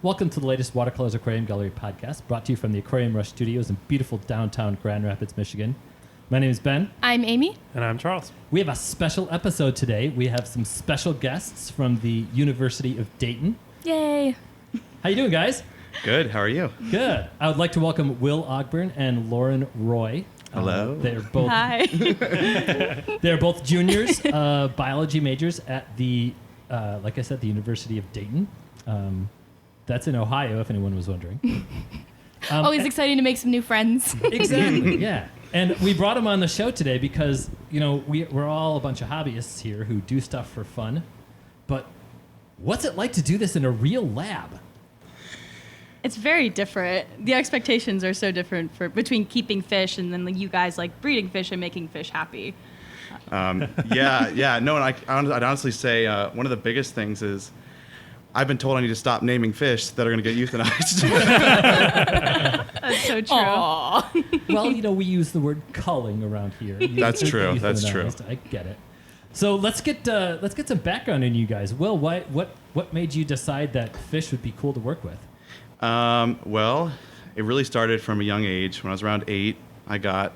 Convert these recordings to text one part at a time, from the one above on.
Welcome to the latest Watercolors Aquarium Gallery podcast, brought to you from the Aquarium Rush Studios in beautiful downtown Grand Rapids, Michigan. My name is Ben. I'm Amy. And I'm Charles. We have a special episode today. We have some special guests from the University of Dayton. Yay. How you doing, guys? Good. How are you? Good. I would like to welcome Will Ogburn and Lauren Roy. Hello. They're both Hi. they're both juniors, biology majors at the, like I said, the University of Dayton. That's in Ohio, if anyone was wondering. Always exciting to make some new friends. Exactly. Yeah. And we brought them on the show today because, you know, we're all a bunch of hobbyists here who do stuff for fun. But what's it like to do this in a real lab? It's very different. The expectations are so different between keeping fish and then like you guys like breeding fish and making fish happy. Yeah. No, and I'd honestly say one of the biggest things is I've been told I need to stop naming fish that are going to get euthanized. That's so true. Well, you know, we use the word culling around here. That's true. That's true. I get it. So let's get some background in you guys. Will, what made you decide that fish would be cool to work with? Well, it really started from a young age. When I was around 8, I got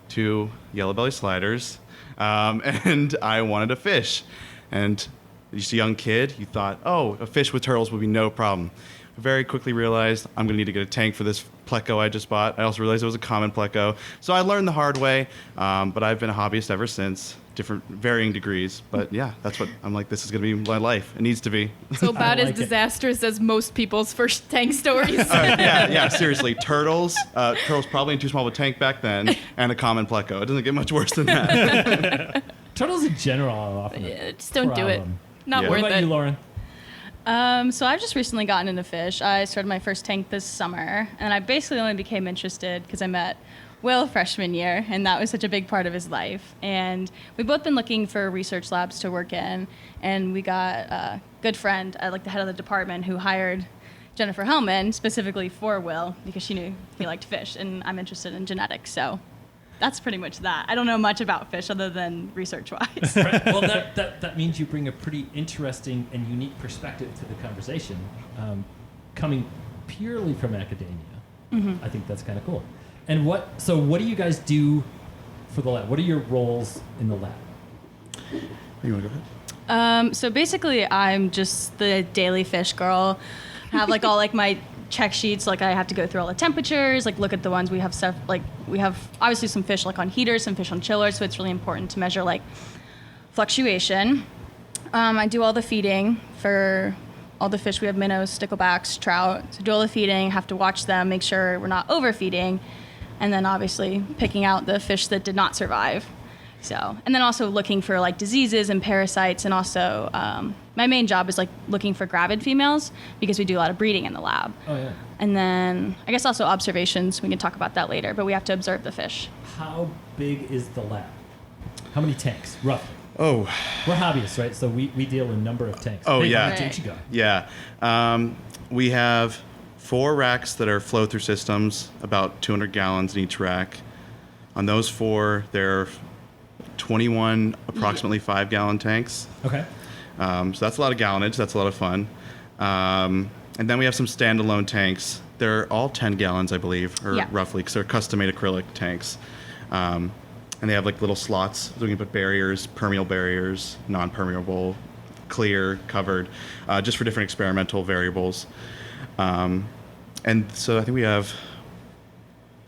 2 yellow belly sliders, and I wanted a fish. And just a young kid, you thought, oh, a fish with turtles would be no problem. I very quickly realized I'm going to need to get a tank for this pleco I just bought. I also realized it was a common pleco. So I learned the hard way, but I've been a hobbyist ever since, varying degrees. But yeah, that's what I'm like, this is going to be my life. It needs to be. So about like as disastrous as most people's first tank stories. Yeah, seriously. Turtles probably in too small of a tank back then, and a common pleco. It doesn't get much worse than that. Turtles in general are often Just don't do it. problem. Not Yeah. What worth about it. you, Lauren? So I've just recently gotten into fish. I started my first tank this summer, and I basically only became interested because I met Will freshman year, and that was such a big part of his life. And we've both been looking for research labs to work in, and we got a good friend, like the head of the department, who hired Jennifer Hellman specifically for Will because she knew he liked fish, and I'm interested in genetics, so that's pretty much that. I don't know much about fish other than research-wise. Right. Well, that means you bring a pretty interesting and unique perspective to the conversation, coming purely from academia. Mm-hmm. I think that's kind of cool. And what do you guys do for the lab? What are your roles in the lab? You want to go ahead? So basically, I'm just the daily fish girl. I have like all like my check sheets. Like I have to go through all the temperatures, like look at the ones we have stuff. Like we have obviously some fish like on heaters, some fish on chillers. So it's really important to measure like fluctuation. I do all the feeding for all the fish. We have minnows, sticklebacks, trout. So do all the feeding. Have to watch them, make sure we're not overfeeding, and then obviously picking out the fish that did not survive. So, and then also looking for like diseases and parasites, and also my main job is like looking for gravid females because we do a lot of breeding in the lab. Oh, yeah. And then I guess also observations. We can talk about that later, but we have to observe the fish. How big is the lab? How many tanks, roughly? Oh, We're hobbyists, right? So we deal in number of tanks. Oh, Hey, yeah. how much each you got? yeah. We have 4 racks that are flow-through systems, about 200 gallons in each rack. On those 4, there are 21 approximately 5-gallon tanks. Okay. So that's a lot of gallonage. That's a lot of fun. And then we have some standalone tanks. They're all 10 gallons, I believe, or Yeah. roughly, because they're custom-made acrylic tanks. And they have like little slots so we can put barriers, permeable barriers, non-permeable, clear, covered, just for different experimental variables. And so I think we have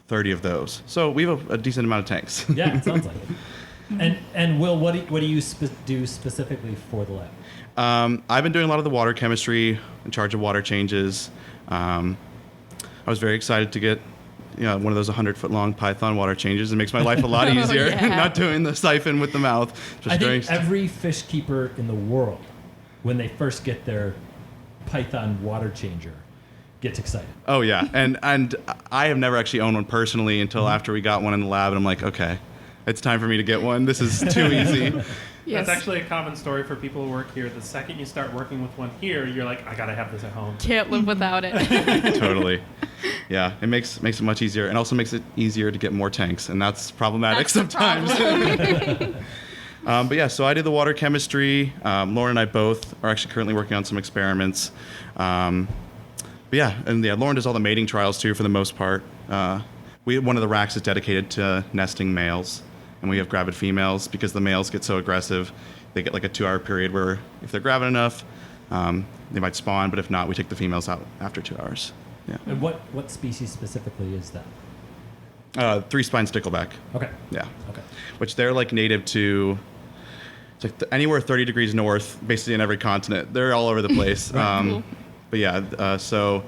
30 of those. So we have a decent amount of tanks. Yeah, it sounds like it. And Will, what do you do specifically for the lab? I've been doing a lot of the water chemistry, in charge of water changes. I was very excited to get one of those 100-foot long python water changes. It makes my life a lot easier, yeah. not doing the siphon with the mouth. I think every fish keeper in the world, when they first get their python water changer, gets excited. Oh, yeah. And I have never actually owned one personally until after we got one in the lab, and I'm like, okay, it's time for me to get one. This is too easy. Yes. That's actually a common story for people who work here. The second you start working with one here, you're like, I gotta have this at home. Can't live without it. Totally. Yeah, it makes it much easier, and also makes it easier to get more tanks, and that's problematic That's the sometimes. But yeah, so I did the water chemistry. Lauren and I both are actually currently working on some experiments. But yeah, and yeah, Lauren does all the mating trials too for the most part. One of the racks is dedicated to nesting males, and we have gravid females because the males get so aggressive. They get like a 2-hour period where if they're gravid enough, they might spawn, but if not, we take the females out after 2 hours. Yeah. And what species specifically is that? 3-spine stickleback. Okay. Yeah. Okay. Which they're like native to it's like anywhere 30 degrees north, basically in every continent. They're all over the place. Cool. But yeah, so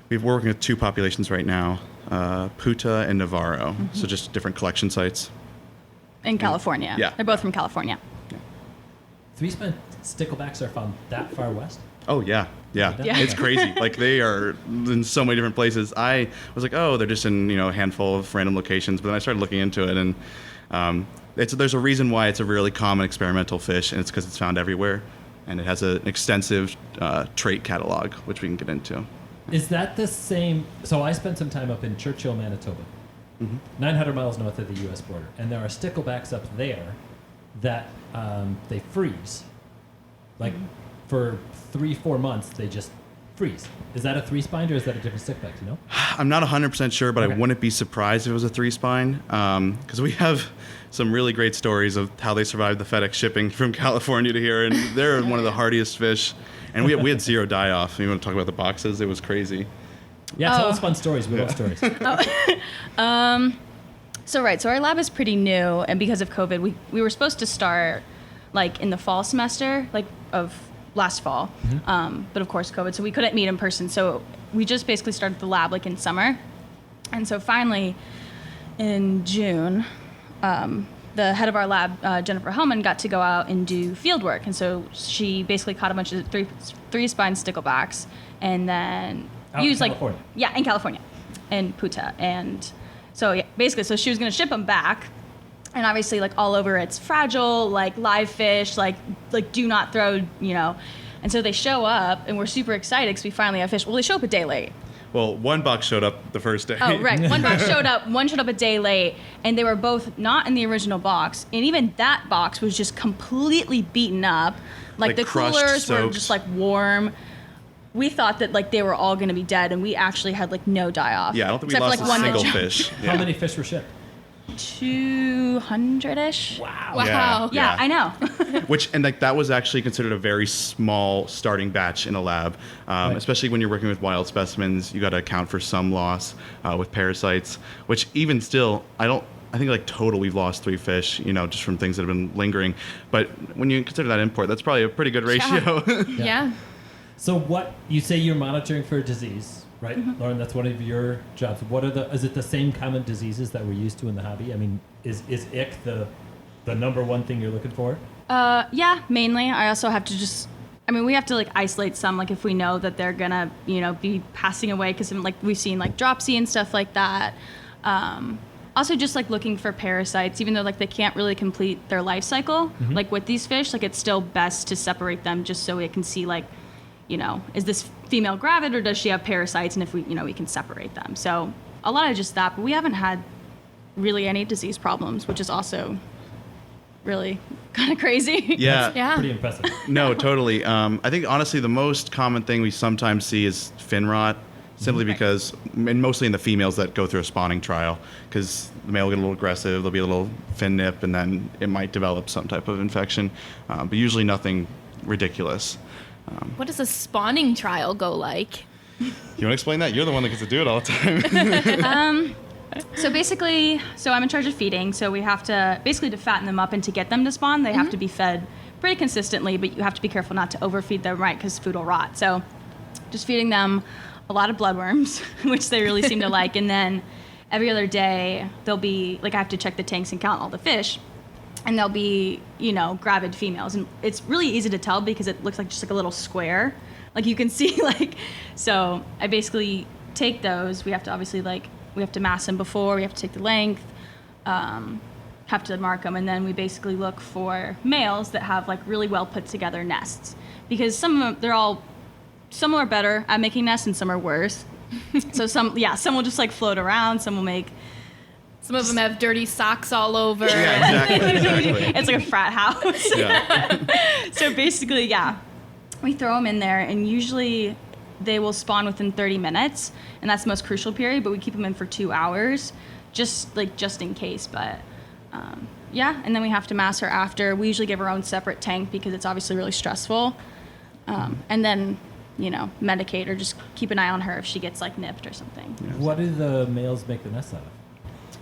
we're working with 2 populations right now, Puta and Navarro. So just different collection sites. In California. Yeah. They're both from California. 3-spine sticklebacks are found that far west? Oh yeah. Yeah. It's crazy. Like they are in so many different places. I was like, oh, they're just in a handful of random locations. But then I started looking into it, and there's a reason why it's a really common experimental fish, and it's because it's found everywhere, and it has an extensive trait catalog, which we can get into. Is that the same? So I spent some time up in Churchill, Manitoba, 900 miles north of the U.S. border, and there are sticklebacks up there that they freeze. Like for 3-4 months, they just freeze. Is that a 3-spine or is that a different stickback? Do you know? I'm not 100% sure, but Okay. I wouldn't be surprised if it was a 3-spine, because we have some really great stories of how they survived the FedEx shipping from California to here, and they're one of the hardiest fish. And we had 0 die-off. You want to talk about the boxes? It was crazy. Yeah, tell Oh. us fun stories. We love stories. So our lab is pretty new, and because of COVID, we were supposed to start like in the fall semester, like of last fall, but of course COVID, so we couldn't meet in person. So we just basically started the lab like in summer, and so finally in June, the head of our lab, Jennifer Hellman, got to go out and do field work, and so she basically caught a bunch of 3-spine sticklebacks, and then Out in California. in California, in Puta, and so yeah, basically, so she was gonna ship them back, and obviously, like all over, it's fragile, like live fish, like do not throw, and so they show up, and we're super excited because we finally have fish. Well, they show up a day late. Well, one box showed up the first day. Oh, right. One box showed up. One showed up a day late, and they were both not in the original box. And even that box was just completely beaten up. Like the crushed, coolers were soaked. just like warm. We thought that like they were all going to be dead, and we actually had like no die off. Yeah, I don't think we except lost for, a like, one single that fish. How Yeah. many fish were shipped? 200-ish. Wow. Wow. Yeah, I know. Which, and like that was actually considered a very small starting batch in a lab, Right. especially when you're working with wild specimens. You got to account for some loss with parasites, which even still, I think like total we've lost 3 fish, just from things that have been lingering. But when you consider that import, that's probably a pretty good ratio. Yeah. So what you say you're monitoring for disease, right? Lauren, that's one of your jobs. Is it the same common diseases that we're used to in the hobby? I mean, is ick the number one thing you're looking for? Yeah, mainly. I also have to we have to like isolate some, like if we know that they're gonna, be passing away, because like we've seen like dropsy and stuff like that. Also just like looking for parasites, even though like they can't really complete their life cycle, like with these fish, like it's still best to separate them just so we can see like, is this female gravid or does she have parasites? And if we, we can separate them. So a lot of just that, but we haven't had really any disease problems, which is also really kind of crazy. Yeah. Yeah. Pretty impressive. No, totally. I think honestly the most common thing we sometimes see is fin rot, simply because, and mostly in the females that go through a spawning trial, because the male will get a little aggressive, there'll be a little fin nip, and then it might develop some type of infection, but usually nothing ridiculous. What does a spawning trial go like? You want to explain that? You're the one that gets to do it all the time. So basically, I'm in charge of feeding. So we have to, basically to fatten them up and to get them to spawn, they have to be fed pretty consistently, but you have to be careful not to overfeed them, right? Because food will rot. So just feeding them a lot of bloodworms, which they really seem to like. And then every other day, they'll be, like I have to check the tanks and count all the fish. And they'll be, gravid females. And it's really easy to tell because it looks like just like a little square. Like you can see so I basically take those. We have to obviously we have to mass them before, we have to take the length, have to mark them. And then we basically look for males that have like really well put together nests. Because some of them, some are better at making nests and some are worse. So some will just like float around, some will make, Some of them have dirty socks all over. Yeah, exactly. it's like a frat house. Yeah. So basically, we throw them in there, and usually they will spawn within 30 minutes, and that's the most crucial period, but we keep them in for 2 hours, just in case. But yeah, and then we have to mass her after. We usually give her own separate tank because it's obviously really stressful. And then, medicate or just keep an eye on her if she gets like nipped or something. What do the males make the nest out of?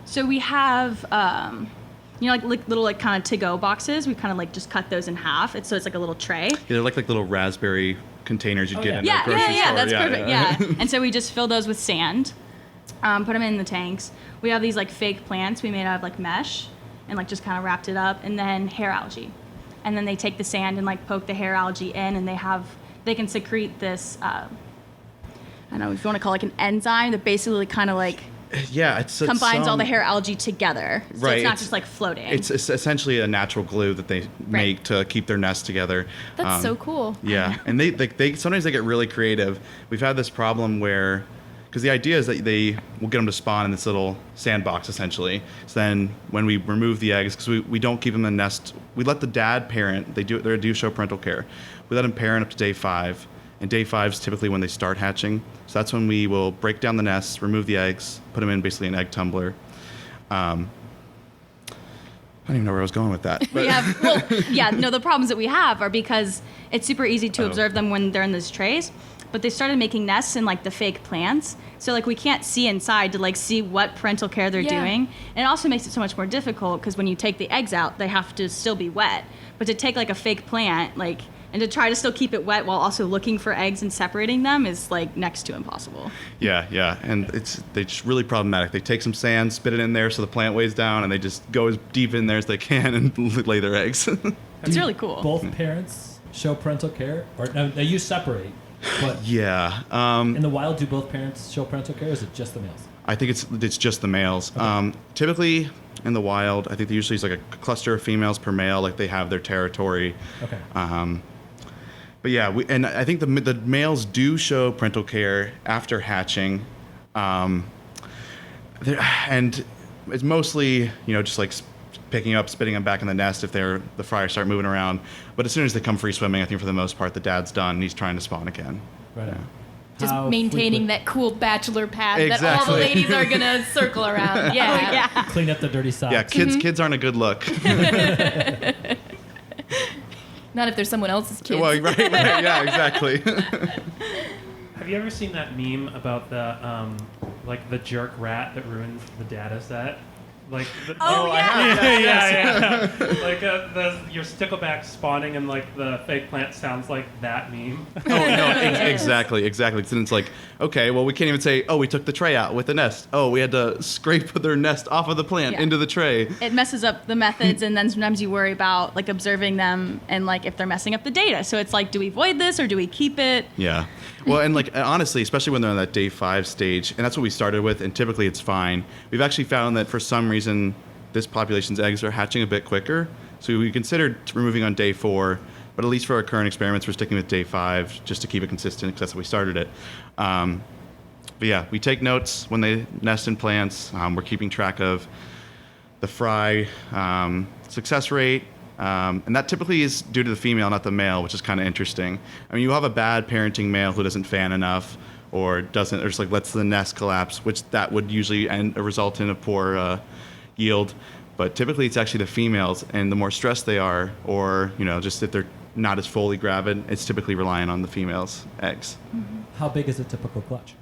So we have, like little like kind of to-go boxes. We kind of like just cut those in half. It's like a little tray. Yeah, they're like little raspberry containers you'd get in a grocery store. Yeah, that's perfect. Yeah. And so we just fill those with sand, put them in the tanks. We have these like fake plants we made out of like mesh and like just kind of wrapped it up, and then hair algae. And then they take the sand and like poke the hair algae in, and they can secrete this, I don't know if you want to call it like an enzyme that basically kind of like it's combines all the hair algae together. So right, it's not just like floating. It's essentially a natural glue that they make to keep their nest together. That's so cool. Yeah, and they sometimes they get really creative. We've had this problem where, because the idea is that we'll get them to spawn in this little sandbox essentially. So then when we remove the eggs, because we don't keep them in the nest, we let the dad parent. They do show parental care. We let them parent up to day 5. And day 5 is typically when they start hatching. So that's when we will break down the nests, remove the eggs, put them in basically an egg tumbler. I don't even know where I was going with that. But the problems that we have are because it's super easy to observe them when they're in those trays, but they started making nests in like the fake plants. So like we can't see inside to like see what parental care they're doing. And it also makes it so much more difficult because when you take the eggs out, they have to still be wet. But to take like a fake plant, and to try to still keep it wet while also looking for eggs and separating them is like next to impossible. Yeah, and they're just really problematic. They take some sand, spit it in there so the plant weighs down, and they just go as deep in there as they can and lay their eggs. It's really cool. Both parents show parental care, or now you separate? But yeah. In the wild, do both parents show parental care, or is it just the males? I think it's just the males. Okay. Typically in the wild, I think there usually is like a cluster of females per male, like they have their territory. Okay. But yeah, and I think the males do show parental care after hatching, and it's mostly just like picking up, spitting them back in the nest if the fryers start moving around. But as soon as they come free swimming, I think for the most part the dad's done and he's trying to spawn again. Right. Yeah. Just How maintaining frequent- that cool bachelor pad that all Exactly. the ladies are gonna circle around. Yeah. Clean up the dirty socks. Yeah, kids aren't a good look. Not if there's someone else's kids. Well, right, yeah, exactly. Have you ever seen that meme about the jerk rat that ruins the data set? Like I have. yeah. Like your stickleback spawning and like the fake plant sounds like that meme. Oh no, exactly. So it's like, okay, well we can't even say, we took the tray out with the nest. Oh, we had to scrape their nest off of the plant into the tray. It messes up the methods, and then sometimes you worry about like observing them and like if they're messing up the data. So it's like, do we void this or do we keep it? Yeah. Well, and like honestly, especially when they're on that day 5 stage, and that's what we started with, and typically it's fine. We've actually found that for some reason, this population's eggs are hatching a bit quicker. So we considered removing on day 4, but at least for our current experiments, we're sticking with day 5 just to keep it consistent because that's how we started it. But yeah, we take notes when they nest in plants. We're keeping track of the fry success rate. And that typically is due to the female, not the male, which is kind of interesting. I mean, you have a bad parenting male who doesn't fan enough or just like lets the nest collapse, which that would usually result in a poor yield. But typically it's actually the females, and the more stressed they are, or just if they're not as fully gravid, it's typically relying on the female's eggs. Mm-hmm. How big is a typical clutch?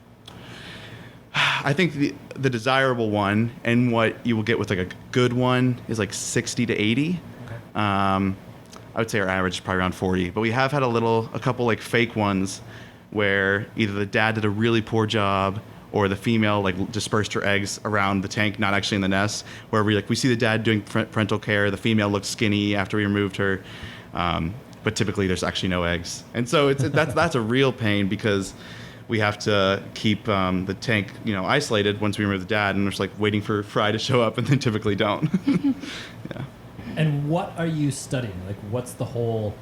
I think the desirable one, and what you will get with like a good one, is like 60 to 80. I would say our average is probably around 40, but we have had a couple like fake ones where either the dad did a really poor job or the female like dispersed her eggs around the tank, not actually in the nest, where we see the dad doing parental care, the female looks skinny after we removed her, but typically there's actually no eggs. And so that's a real pain because we have to keep the tank, isolated once we remove the dad, and we're just like waiting for Fry to show up, and they typically don't. Yeah. And what are you studying? Like, what's the whole...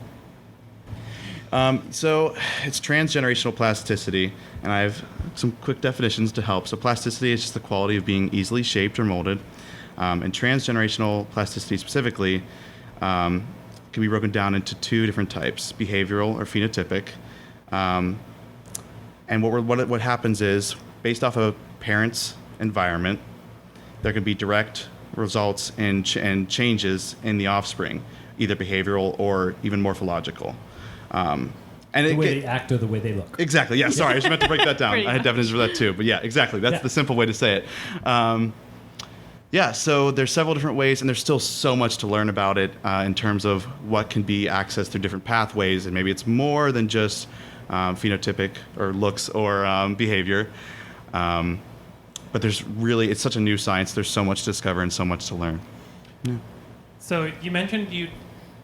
So it's transgenerational plasticity, and I have some quick definitions to help. So plasticity is just the quality of being easily shaped or molded. And transgenerational plasticity specifically can be broken down into 2 different types, behavioral or phenotypic. And what happens is, based off a parent's environment, there can be direct results and changes in the offspring, either behavioral or even morphological. And the way they act or the way they look. Exactly. Yeah. Sorry, I just meant to break that down. I had definitions for that too. But yeah, exactly. That's the simple way to say it. Yeah. So there's several different ways, and there's still so much to learn about it in terms of what can be accessed through different pathways, and maybe it's more than just phenotypic or looks or behavior. But it's such a new science. There's so much to discover and so much to learn. Yeah. So you mentioned you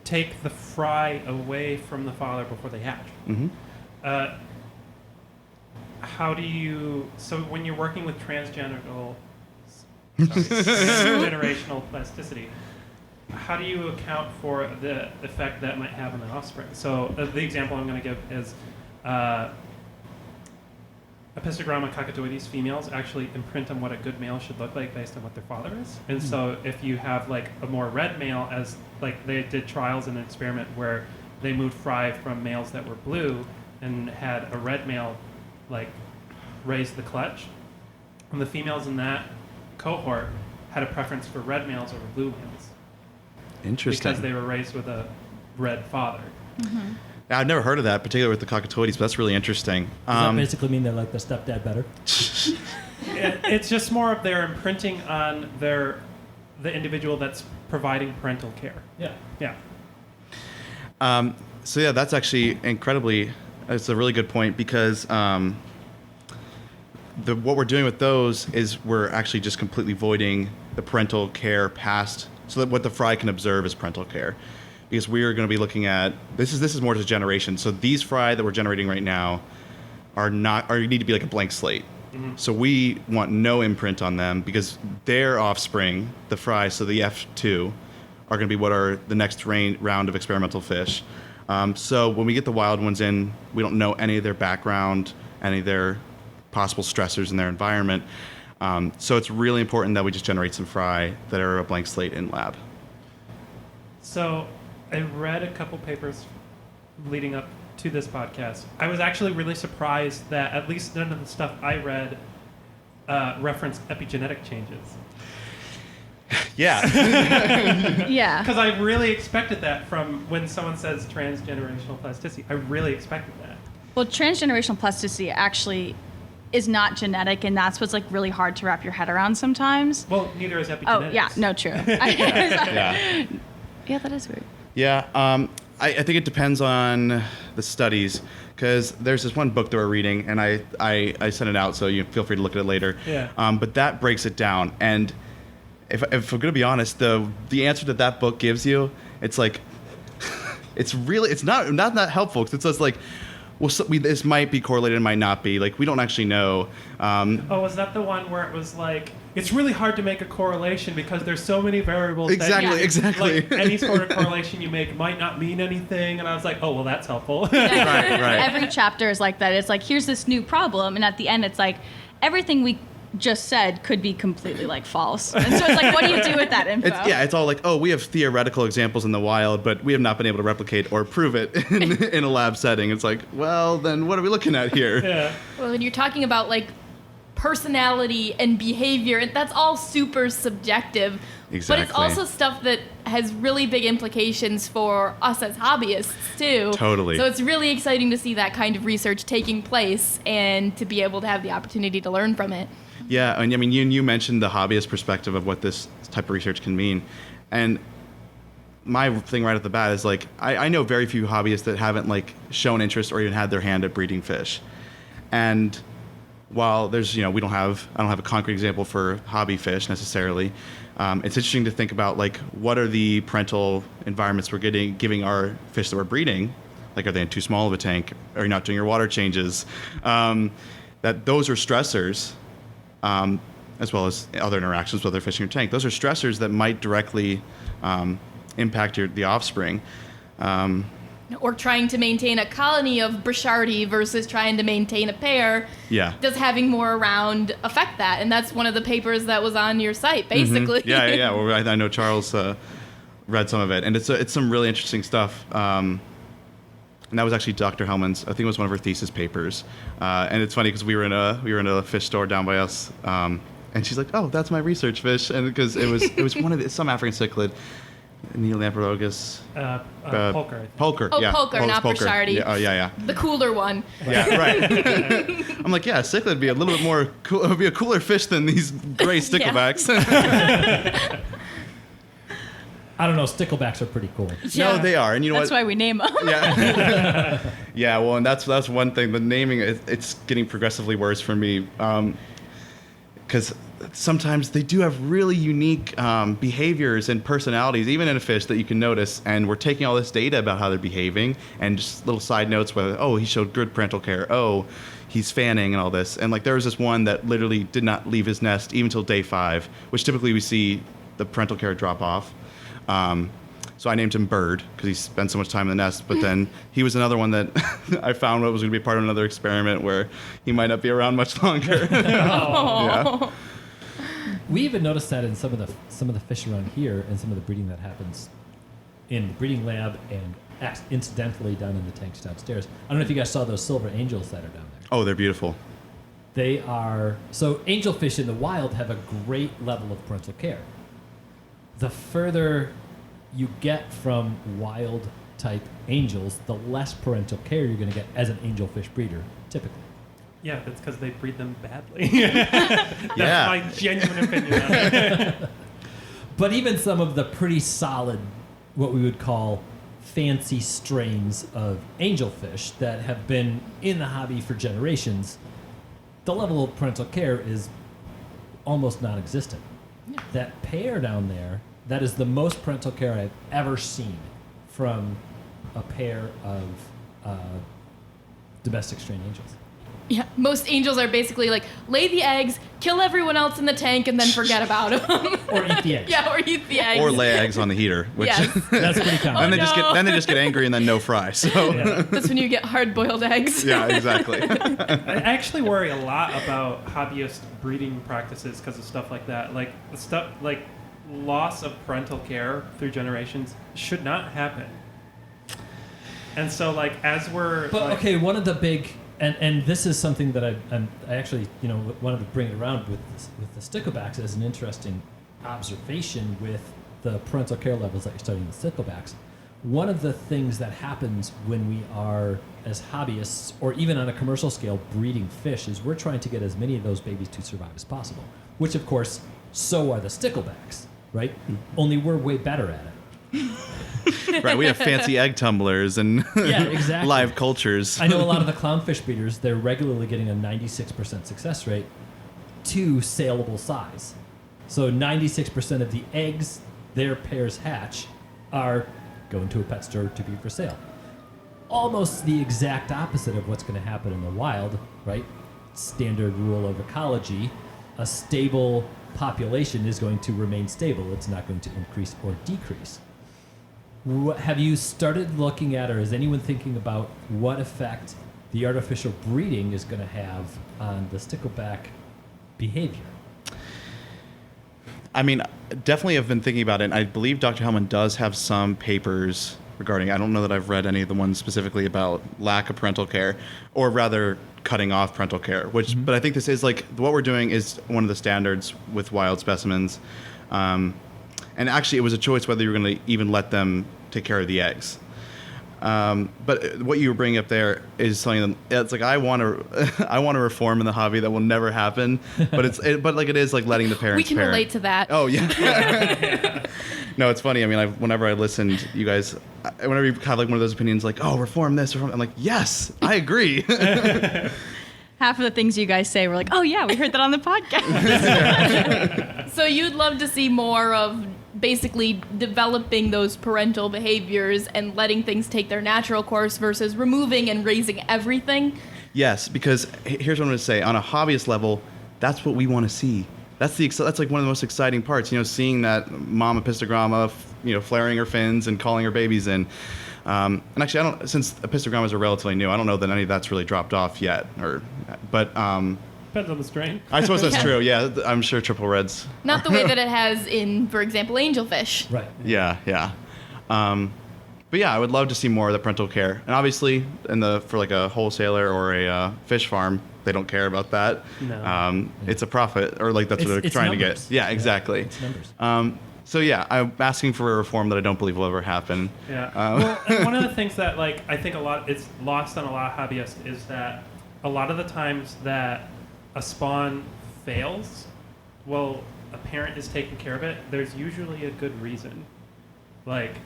take the fry away from the father before they hatch. Mm-hmm. How do you? So when you're working with transgenerational plasticity, how do you account for the effect that might have on the offspring? So the example I'm going to give is Epistogramma cockatoides females actually imprint on what a good male should look like based on what their father is. And so if you have like a more red male, as like they did trials in an experiment where they moved fry from males that were blue and had a red male like raise the clutch, and the females in that cohort had a preference for red males over blue males. Interesting. Because they were raised with a red father. Mm-hmm. I've never heard of that, particularly with the cockatoides, but that's really interesting. Does that basically mean they like the stepdad better? It's just more of their imprinting on the individual that's providing parental care. Yeah. Yeah. So yeah, that's actually it's a really good point, because what we're doing with those is we're actually just completely voiding the parental care past, so that what the fry can observe is parental care. Because we are going to be looking at, this is more just generation. So these fry that we're generating right now need to be like a blank slate. Mm-hmm. So we want no imprint on them, because their offspring, the fry, so the F2, are going to be what are the next round of experimental fish. So when we get the wild ones in, we don't know any of their background, any of their possible stressors in their environment. So it's really important that we just generate some fry that are a blank slate in lab. So I read a couple papers leading up to this podcast. I was actually really surprised that at least none of the stuff I read referenced epigenetic changes. Yeah. Yeah. Because I really expected that from when someone says transgenerational plasticity. I really expected that. Well, transgenerational plasticity actually is not genetic, and that's what's like really hard to wrap your head around sometimes. Well, neither is epigenetics. Oh, yeah, no, true. Yeah. Yeah, that is weird. Yeah, I think it depends on the studies, because there's this one book that we're reading, and I sent it out, so you feel free to look at it later. Yeah. But that breaks it down, and if I'm going to be honest, the answer that book gives you, it's like, it's not that helpful, because it's just like, well, this might be correlated, it might not be. Like, we don't actually know. Was that the one where it was like, it's really hard to make a correlation because there's so many variables. Exactly. Like, any sort of correlation you make might not mean anything. And I was like, oh, well, that's helpful. Right. Every chapter is like that. It's like, here's this new problem, and at the end, it's like, everything we just said could be completely like false. And so it's like, what do you do with that info? It's all like, oh, we have theoretical examples in the wild, but we have not been able to replicate or prove it in a lab setting. It's like, well, then what are we looking at here? Yeah. Well, and you're talking about like personality and behavior, and that's all super subjective. Exactly. But it's also stuff that has really big implications for us as hobbyists too. Totally. So it's really exciting to see that kind of research taking place and to be able to have the opportunity to learn from it. Yeah, and I mean, you mentioned the hobbyist perspective of what this type of research can mean. And my thing right at the bat is like, I know very few hobbyists that haven't like shown interest or even had their hand at breeding fish. And while there's, I don't have a concrete example for hobby fish necessarily, it's interesting to think about like, what are the parental environments we're giving our fish that we're breeding? Like, are they in too small of a tank? Are you not doing your water changes? That those are stressors. As well as other interactions with other fish in your tank. Those are stressors that might directly impact the offspring. Or trying to maintain a colony of Brichardi versus trying to maintain a pair. Yeah. Does having more around affect that? And that's one of the papers that was on your site, basically. Mm-hmm. Yeah. Well, I know Charles read some of it, and it's some really interesting stuff. And and that was actually Dr. Hellman's. I think it was one of her thesis papers. And it's funny because we were in a fish store down by us, and she's like, "Oh, that's my research fish," and because it was one of some African cichlid, Neolamprogus. Polker. Polker. Oh, yeah. Polker, not Brichardi. Yeah, yeah. The cooler one. Yeah, right. I'm like, yeah, cichlid would be a little bit more cool. It would be a cooler fish than these gray sticklebacks. I don't know. Sticklebacks are pretty cool. No, they are, and you know That's what? why we name them. Yeah. Yeah. Well, and that's one thing. The naming, it's getting progressively worse for me, because sometimes they do have really unique behaviors and personalities, even in a fish, that you can notice. And we're taking all this data about how they're behaving, and just little side notes whether, oh, he showed good parental care. Oh, he's fanning and all this. And like there was this one that literally did not leave his nest even till day 5, which typically we see the parental care drop off. So I named him Bird because he spent so much time in the nest. But then he was another one that I found was going to be part of another experiment where he might not be around much longer. Yeah. We even noticed that in some of the fish around here and some of the breeding that happens in the breeding lab and incidentally down in the tanks downstairs. I don't know if you guys saw those silver angels that are down there. Oh, they're beautiful. They are so angelfish in the wild have a great level of parental care. The further you get from wild type angels, the less parental care you're going to get as an angelfish breeder, typically. Yeah, that's because they breed them badly. That's my genuine opinion on it. But even some of the pretty solid, what we would call fancy strains of angelfish that have been in the hobby for generations, the level of parental care is almost non-existent. Yeah. That pair down there, that is the most parental care I've ever seen from a pair of domestic strain angels. Yeah, most angels are basically like, lay the eggs, kill everyone else in the tank, and then forget about them. Or eat the eggs. Yeah, or eat the eggs. Or lay eggs on the heater, which Yes. That's pretty common. then they just get angry and then no fry. So Yeah. That's when you get hard-boiled eggs. yeah, exactly. I actually worry a lot about hobbyist breeding practices because of stuff like that. Like the stuff like loss of parental care through generations should not happen. And so, like, as we're But like, okay, one of the big and this is something that I actually wanted to bring it around with the sticklebacks as an interesting observation with the parental care levels that you're studying with sticklebacks. One of the things that happens when we are as hobbyists or even on a commercial scale breeding fish is we're trying to get as many of those babies to survive as possible, which of course so are the sticklebacks, right? Only we're way better at it. Right, we have fancy egg tumblers and Yeah, exactly. live cultures. I know a lot of the clownfish breeders, they're regularly getting a 96% success rate to saleable size. So 96% of the eggs their pairs hatch are going to a pet store to be for sale. Almost the exact opposite of what's going to happen in the wild, right? Standard rule of ecology, a stable population is going to remain stable. It's not going to increase or decrease. Have you started looking at, or is anyone thinking about what effect the artificial breeding is going to have on the stickleback behavior? I mean, definitely I've been thinking about it. And I believe Dr. Hellman does have some papers regarding, I don't know that I've read any of the ones specifically about lack of parental care, or rather cutting off parental care, which, but I think this is like, what we're doing is one of the standards with wild specimens. And actually, it was a choice whether you were going to even let them take care of the eggs. But what you were bringing up there is something that it's like I want to reform in the hobby that will never happen. But it is like letting the parents. We can parent. relate to that. Oh yeah. No, it's funny. I mean, whenever I listened, you guys, whenever you have like one of those opinions, like, oh, reform this, reform. I'm like, yes, I agree. Half of the things you guys say, we're like, oh yeah, we heard that on the podcast. So you'd love to see more of basically developing those parental behaviors and letting things take their natural course versus removing and raising everything? Yes, because here's what I'm going to say. On a hobbyist level, that's what we want to see. That's like one of the most exciting parts, seeing that mom epistogramma, flaring her fins and calling her babies in. And actually, since epistogrammas are relatively new, I don't know that any of that's really dropped off yet. But depends on the strain. I suppose that's true. Yeah, I'm sure triple reds. Not the way that it has in, for example, angelfish. Right. Yeah. But But yeah, I would love to see more of the parental care. And obviously, for like a wholesaler or a fish farm, they don't care about that. No. It's a profit, or like that's what they're trying numbers. to get. Yeah, exactly. It's numbers. So yeah, I'm asking for a reform that I don't believe will ever happen. Yeah. Well, and one of the things that like I think it's lost on a lot of hobbyists is that a lot of the times that a spawn fails, well, a parent is taking care of it. There's usually a good reason, like,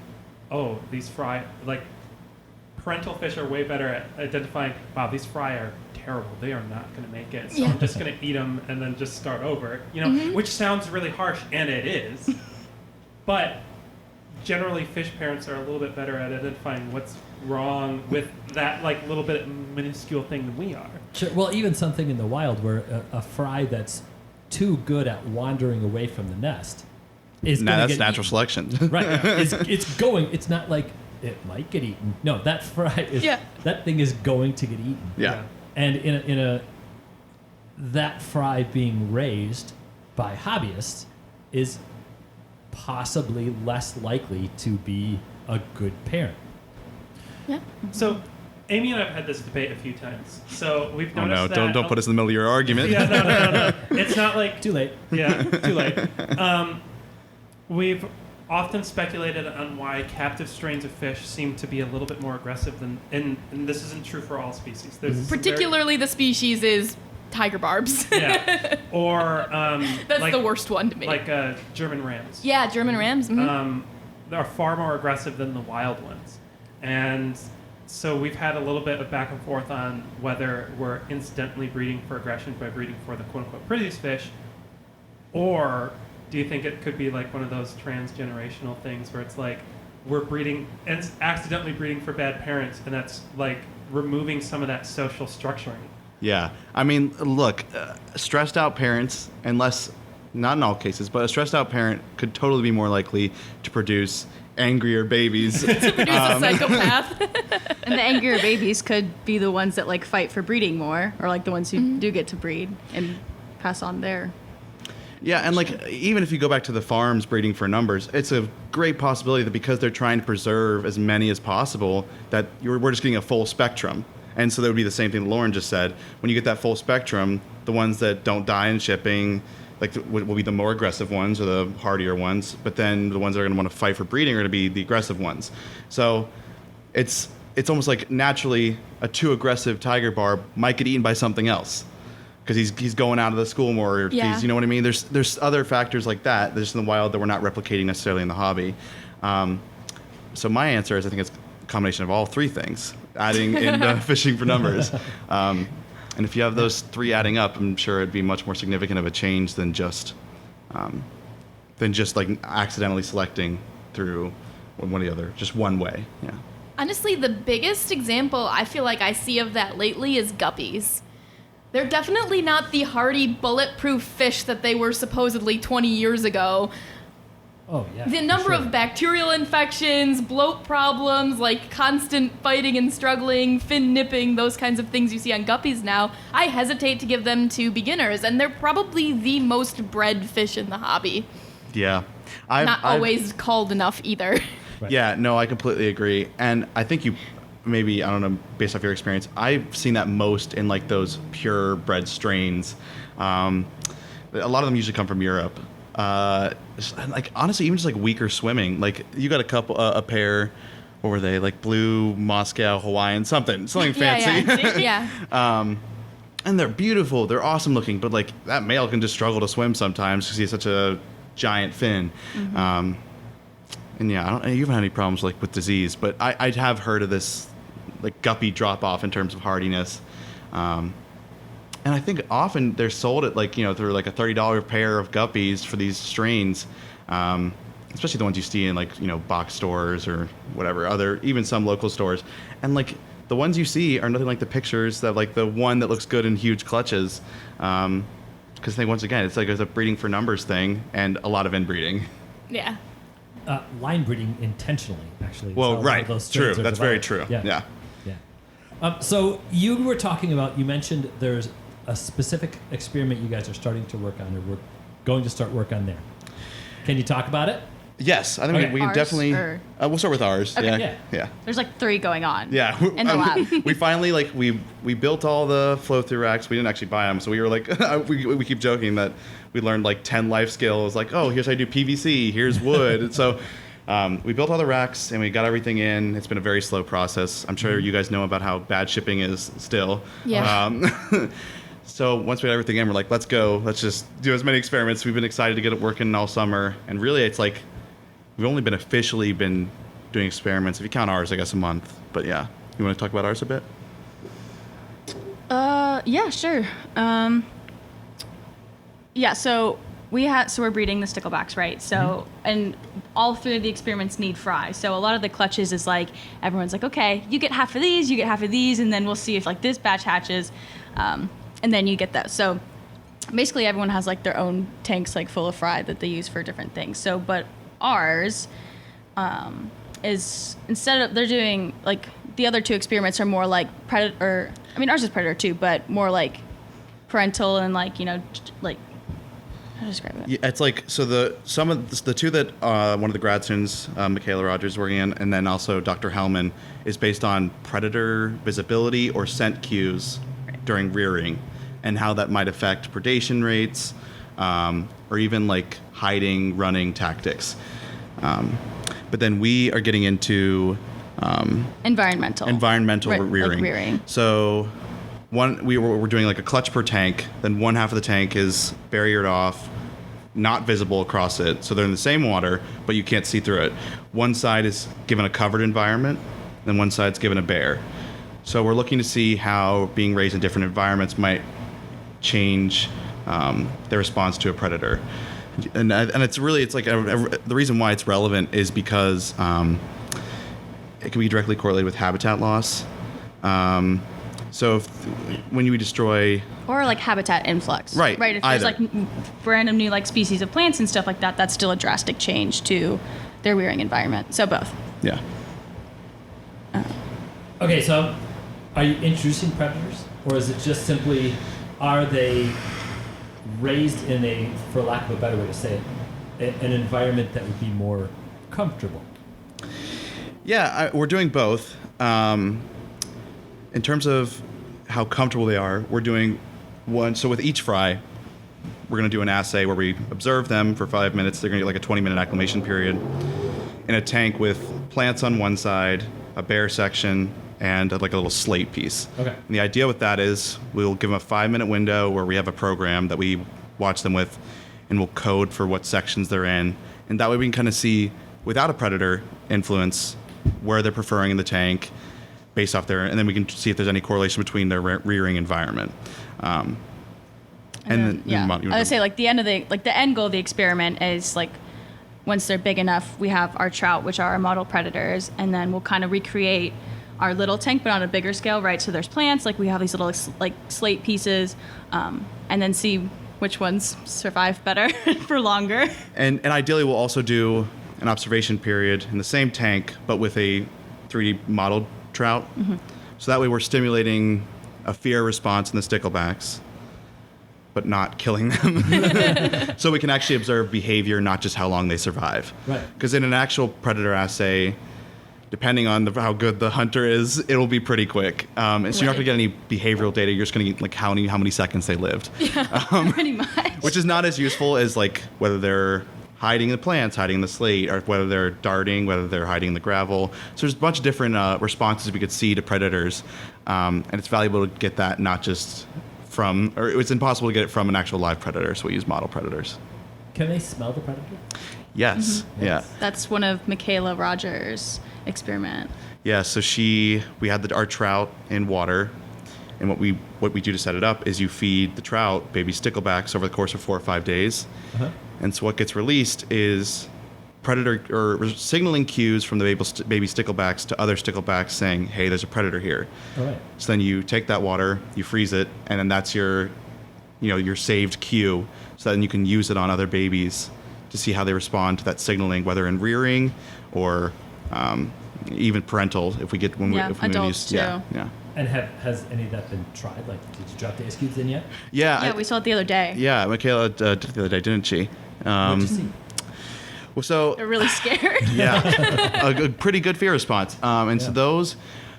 oh, these fry, like, parental fish are way better at identifying. Wow, these fry are terrible. They are not going to make it. So I'm just going to eat them and then just start over. You know, which sounds really harsh, and it is. But generally, fish parents are a little bit better at identifying what's wrong with that, like, little bit minuscule thing than we are. Sure. Well, even something in the wild where a fry that's too good at wandering away from the nest is going to that's get natural eaten. selection. Right. It's going. It's not like it might get eaten. No, that fry is. Yeah. That thing is going to get eaten. Yeah. And that fry being raised by hobbyists is possibly less likely to be a good parent. Yeah. So, Amy and I have had this debate a few times. So we've Oh noticed no! that Don't put us in the middle of your argument. Yeah, no. It's not like Too late. Yeah, too late. We've often speculated on why captive strains of fish seem to be a little bit more aggressive than, and this isn't true for all species. There's some Particularly the species is tiger barbs. yeah, or That's like, the worst one to me. like German rams. Yeah, German rams. Mhm. Are far more aggressive than the wild ones, and so we've had a little bit of back and forth on whether we're incidentally breeding for aggression by breeding for the quote-unquote prettiest fish, or do you think it could be like one of those transgenerational things where it's like we're breeding and accidentally breeding for bad parents, and that's like removing some of that social structuring? Yeah. I mean, look, stressed out parents, unless, not in all cases, but a stressed out parent could totally be more likely to produce angrier babies. To produce a psychopath. And the angrier babies could be the ones that like fight for breeding more, or like the ones who do get to breed and pass on their. Yeah, and like even if you go back to the farms breeding for numbers, it's a great possibility that because they're trying to preserve as many as possible, that we're just getting a full spectrum. And so that would be the same thing Lauren just said. When you get that full spectrum, the ones that don't die in shipping, like will be the more aggressive ones or the hardier ones. But then the ones that are going to want to fight for breeding are going to be the aggressive ones. So it's almost like naturally a too aggressive tiger barb might get eaten by something else because he's going out of the school more. Or Yeah. you know what I mean? There's other factors like that. There's in the wild that we're not replicating necessarily in the hobby. So my answer is I think it's a combination of all three things. Adding in fishing for numbers. And if you have those three adding up, I'm sure it'd be much more significant of a change than just like accidentally selecting through one or the other, just one way. Yeah. Honestly, the biggest example I feel like I see of that lately is guppies. They're definitely not the hardy, bulletproof fish that they were supposedly 20 years ago. Oh, yeah. The for number sure. of bacterial infections, bloat problems, like constant fighting and struggling, fin nipping, those kinds of things you see on guppies now, I hesitate to give them to beginners, and they're probably the most bred fish in the hobby. Yeah. Not always called enough either. Right. Yeah, no, I completely agree. And I think you maybe, I don't know, based off your experience, I've seen that most in like those pure bred strains. A lot of them usually come from Europe. Like honestly, even just like weaker swimming. Like you got a pair, what were they? Like blue Moscow Hawaiian something fancy. Yeah. And they're beautiful. They're awesome looking. But like that male can just struggle to swim sometimes because he has such a giant fin. And yeah, I don't even have any problems like with disease. But I have heard of this like guppy drop off in terms of hardiness. And I think often they're sold at like, they're like a $30 pair of guppies for these strains, especially the ones you see in like, box stores or whatever, even some local stores. And like the ones you see are nothing like the pictures that like the one that looks good in huge clutches. Because I think once again, it's like a breeding for numbers thing and a lot of inbreeding. Yeah. Line breeding intentionally, actually. Well, So a lot of right. those True. strains are That's very developed. true. Yeah. So you were talking about, you mentioned there's a specific experiment you guys are starting to work on, or we're going to start work on there. Can you talk about it? Yes, I think Okay. we can Ours definitely. or- We'll start with ours. Okay. Yeah. Yeah. There's like 3 going on. Yeah, In the lab. we finally we built all the flow through racks. We didn't actually buy them, so we were like we keep joking that we learned like 10 life skills. Like, oh, here's how you do PVC. Here's wood. And so we built all the racks and we got everything in. It's been a very slow process. I'm sure you guys know about how bad shipping is still. Yeah. So once we had everything in, we're like, let's go. Let's just do as many experiments. We've been excited to get it working all summer, and really, it's like we've only been officially been doing experiments, if you count ours, I guess, a month. But yeah, you want to talk about ours a bit? Yeah, sure. Yeah, so we're breeding the sticklebacks, right? So and all 3 of the experiments need fry. So a lot of the clutches is like everyone's like, okay, you get half of these, you get half of these, and then we'll see if like this batch hatches, and then you get those. So basically, everyone has like their own tanks like full of fry that they use for different things. So, but ours is instead of they're doing like the other 2 experiments are more like predator. I mean, ours is predator too, but more like parental and like like. How to describe it? Yeah, it's like so the 2 that one of the grad students, Michaela Rogers, is working in, and then also Dr. Hellman, is based on predator visibility or scent cues during rearing, and how that might affect predation rates, or even like hiding, running tactics. But then we are getting into Environmental rearing. Like rearing. So we're doing like a clutch per tank. Then one half of the tank is barriered off, not visible across it. So they're in the same water, but you can't see through it. One side is given a covered environment, then one side's given a bare. So we're looking to see how being raised in different environments might change their response to a predator. And it's like the reason why it's relevant is because it can be directly correlated with habitat loss. So when you destroy, or like habitat influx, right? If there's like random new like species of plants and stuff like that, that's still a drastic change to their rearing environment. So both. Yeah. Okay, so are you introducing predators, or is it just simply are they raised in a, for lack of a better way to say it, an environment that would be more comfortable? Yeah, we're doing both. In terms of how comfortable they are, we're doing one. So with each fry, we're going to do an assay where we observe them for 5 minutes. They're going to get like a 20-minute acclimation period in a tank with plants on one side, a bare section, and like a little slate piece. Okay. And the idea with that is we'll give them a 5-minute window where we have a program that we watch them with, and we'll code for what sections they're in. And that way we can kind of see, without a predator influence, where they're preferring in the tank based off their, and then we can see if there's any correlation between their rearing environment. And then, I would say like the end goal of the experiment is like once they're big enough, we have our trout, which are our model predators, and then we'll kind of recreate our little tank, but on a bigger scale, right? So there's plants, like we have these little like slate pieces, and then see which ones survive better for longer. And ideally, we'll also do an observation period in the same tank, but with a 3D modeled trout. Mm-hmm. So that way we're stimulating a fear response in the sticklebacks, but not killing them. So we can actually observe behavior, not just how long they survive. Right. Because in an actual predator assay, depending on how good the hunter is, it'll be pretty quick. And so you're not going to get any behavioral data. You're just going to get like how many seconds they lived. Yeah, pretty much. Which is not as useful as like whether they're hiding the plants, hiding the slate, or whether they're darting, whether they're hiding the gravel. So there's a bunch of different responses we could see to predators. And it's valuable to get that not just from, or it's impossible to get it from an actual live predator, so we use model predators. Can they smell the predator? Yes. Mm-hmm. Yeah. That's one of Michaela Rogers' experiment. Yeah. So we had our trout in water, and what we do to set it up is you feed the trout baby sticklebacks over the course of 4 or 5 days, and so what gets released is predator or signaling cues from the baby sticklebacks to other sticklebacks saying, "Hey, there's a predator here." All right. So then you take that water, you freeze it, and then that's your saved cue. So then you can use it on other babies to see how they respond to that signaling, whether in rearing or even parental. If we adults too. Yeah. And has any of that been tried? Like, did you drop the ice cubes in yet? Yeah. Yeah, we saw it the other day. Yeah, Michaela did it the other day, didn't she? What'd you see? Well, so They're really scared. yeah, a pretty good fear response. And so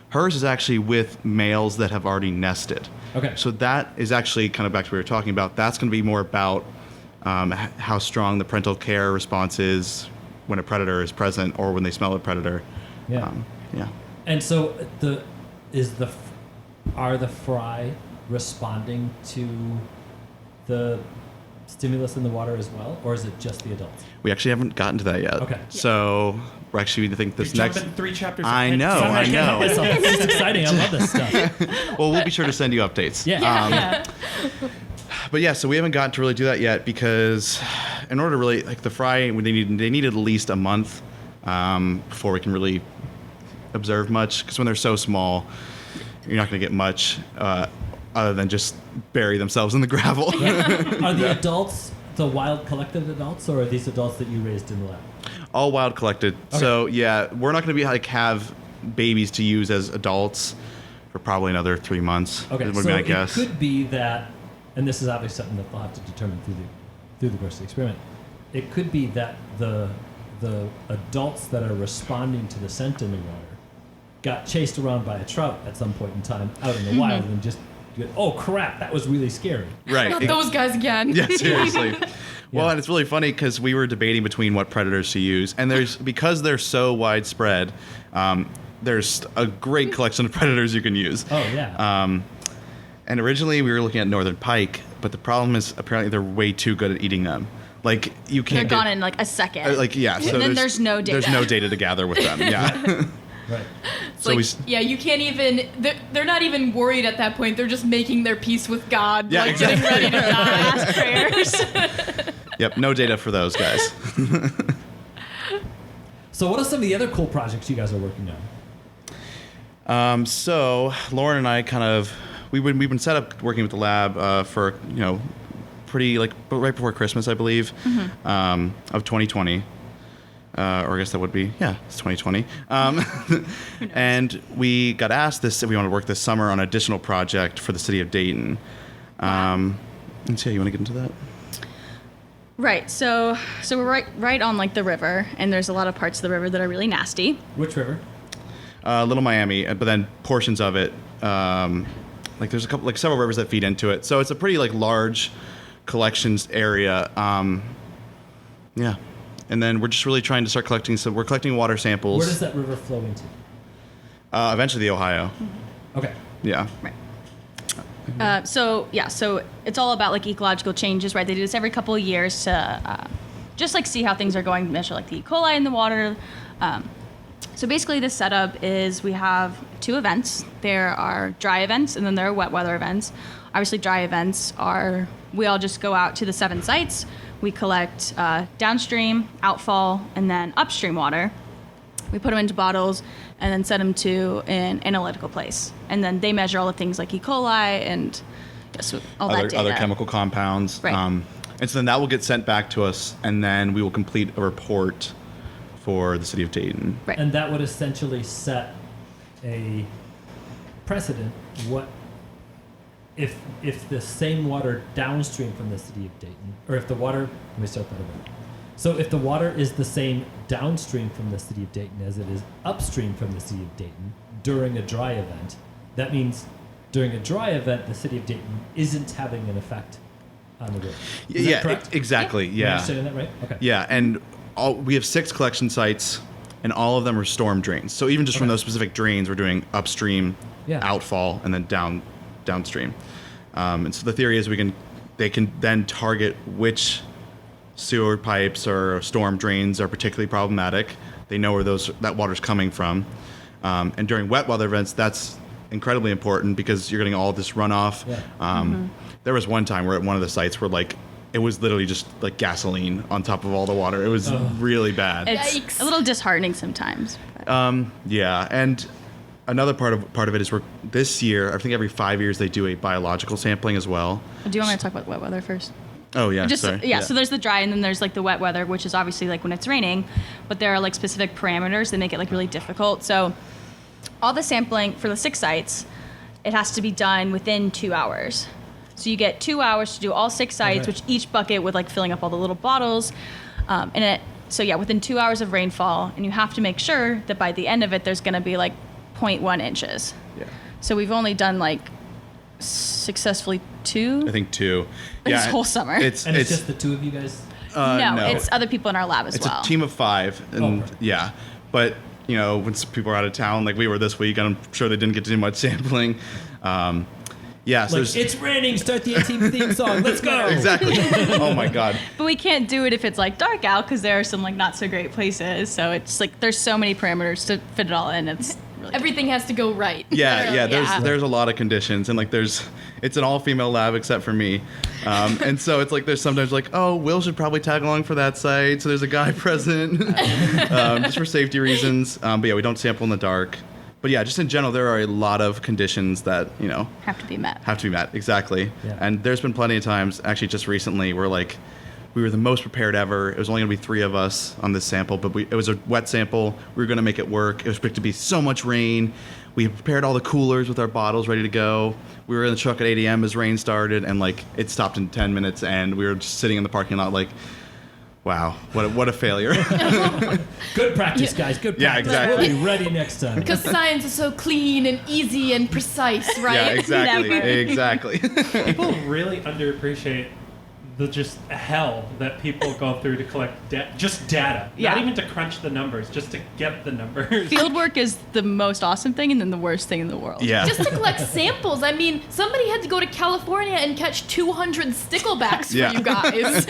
hers is actually with males that have already nested. Okay. So that is actually kind of back to what we were talking about. That's going to be more about how strong the parental care response is when a predator is present or when they smell a predator. Yeah. Yeah. And so are the fry responding to the stimulus in the water as well, or is it just the adults? We actually haven't gotten to that yet. Okay. So we're actually going to think this You're next. jumping 3 chapters. I ahead. know, I know. This is exciting. I love this stuff. Well, we'll be sure to send you updates. Yeah. But yeah, so we haven't gotten to really do that yet because in order to really, like the fry, they need at least a month before we can really observe much. Because when they're so small, you're not going to get much other than just bury themselves in the gravel. Are the adults the wild collected adults, or are these adults that you raised in the lab? All wild collected. Okay. So yeah, we're not going to be have babies to use as adults for probably another 3 months. Okay, would so be my guess. it could be that, and this is obviously something that they'll have to determine through the course of the experiment. It could be that the adults that are responding to the scent in the water got chased around by a trout at some point in time out in the wild and just oh crap, that was really scary. Right. Not those guys again. Yeah, seriously. Well, Yeah. and it's really funny because we were debating between what predators to use, and because they're so widespread, there's a great collection of predators you can use. Oh yeah. And originally we were looking at northern pike, but the problem is apparently they're way too good at eating them. Like you They're can't gone in like a second. So and then there's no data. There's no data to gather with them. Yeah. Right. It's So like, you can't even. They're not even worried at that point. They're just making their peace with God, Yeah, like exactly. getting ready to die. Last prayers. Yep. No data for those guys. So what are some of the other cool projects you guys are working on? So Lauren and I we've been set up working with the lab for pretty right before Christmas, I believe, of 2020. Or I guess that would be, it's 2020. And we got asked if we want to work this summer on an additional project for the city of Dayton. And so, you want to get into that? Right. So we're right on like the river, and there's a lot of parts of the river that are really nasty. Which river? Little Miami, but then portions of it, there's several rivers that feed into it. So it's a pretty large collections area. Yeah. And then we're just really trying to start collecting. So we're collecting water samples. Where does that river flow into? Eventually the Ohio. Okay. Yeah. Right. So it's all about like ecological changes, right? They do this every couple of years to just see how things are going, measure like the E. coli in the water. So basically the setup is we have 2 events. There are dry events and then there are wet weather events. Obviously dry events are, we all just go out to the 7 sites. We collect downstream, outfall, and then upstream water. We put them into bottles and then send them to an analytical place. And then they measure all the things like E. coli and all that data. Other chemical compounds. Right. And so then that will get sent back to us, and then we will complete a report for the city of Dayton. Right. And that would essentially set a precedent. What if the same water downstream from the city of Dayton, or if the water, let me start that over. So if the water is the same downstream from the city of Dayton as it is upstream from the city of Dayton during a dry event, that means during a dry event, the city of Dayton isn't having an effect on the river. Is that correct? Exactly. Am I Yeah. understanding that right? Okay. Yeah, and we have 6 collection sites, and all of them are storm drains. So even just from Okay. those specific drains, we're doing upstream, Yeah. outfall, and then downstream. And so the theory is they can then target which sewer pipes or storm drains are particularly problematic. They know where that water's coming from. And during wet weather events, that's incredibly important because you're getting all this runoff. Yeah. There was one time where at one of the sites where it was literally just like gasoline on top of all the water. It was really bad. It's Yikes. a little disheartening sometimes. But Yeah, and another part of it is this year, I think every 5 years they do a biological sampling as well. do you want me to talk about wet weather first? Oh yeah, Just sorry. So there's the dry and then there's the wet weather, which is obviously when it's raining, but there are specific parameters that make it really difficult. So all the sampling for the 6 sites, it has to be done within 2 hours. So you get 2 hours to do all 6 sites, Okay. which each bucket with filling up all the little bottles, and So yeah, within 2 hours of rainfall, and you have to make sure that by the end of it, there's going to be like 0.1 inches. Yeah. So we've only done like successfully 2 I think 2. this whole summer. And it's just the two of you guys? no, it's other people in our lab as It's well. a team of 5, and right. yeah, but you know, when people are out of town, like we were this week, I'm sure they didn't get to do much sampling. Yeah, so Like, it's raining, start the A-Team theme song, let's go! exactly. Oh my God. But we can't do it if it's like dark out because there are some like not so great places. So it's like there's so many parameters to fit it all in. It's really Everything has to go right. Yeah, Yeah. there's a lot of conditions, and like it's an all-female lab except for me, and so it's like there's sometimes like, oh, Will should probably tag along for that site, so there's a guy present, just for safety reasons. But yeah, we don't sample in the dark. But yeah, just in general, there are a lot of conditions that, you know, have to be met. Exactly. Yeah. And there's been plenty of times, actually just recently, where like we were the most prepared ever. It was only going to be 3 of us on this sample, but it was a wet sample. We were going to make it work. It was expected to be so much rain. We had prepared all the coolers with our bottles ready to go. We were in the truck at 8 a.m. as rain started, and like it stopped in 10 minutes, and we were just sitting in the parking lot like, wow, what a failure. Good practice, guys, good practice. Yeah, exactly. We'll be ready next time. Because science is so clean and easy and precise, right? Yeah, exactly. Never. Exactly. People really underappreciate the just hell that people go through to collect just data. Yeah. Not even to crunch the numbers, just to get the numbers. Field work is the most awesome thing and then the worst thing in the world. Yeah. Just to collect samples. I mean, somebody had to go to California and catch 200 sticklebacks Yeah. for you guys.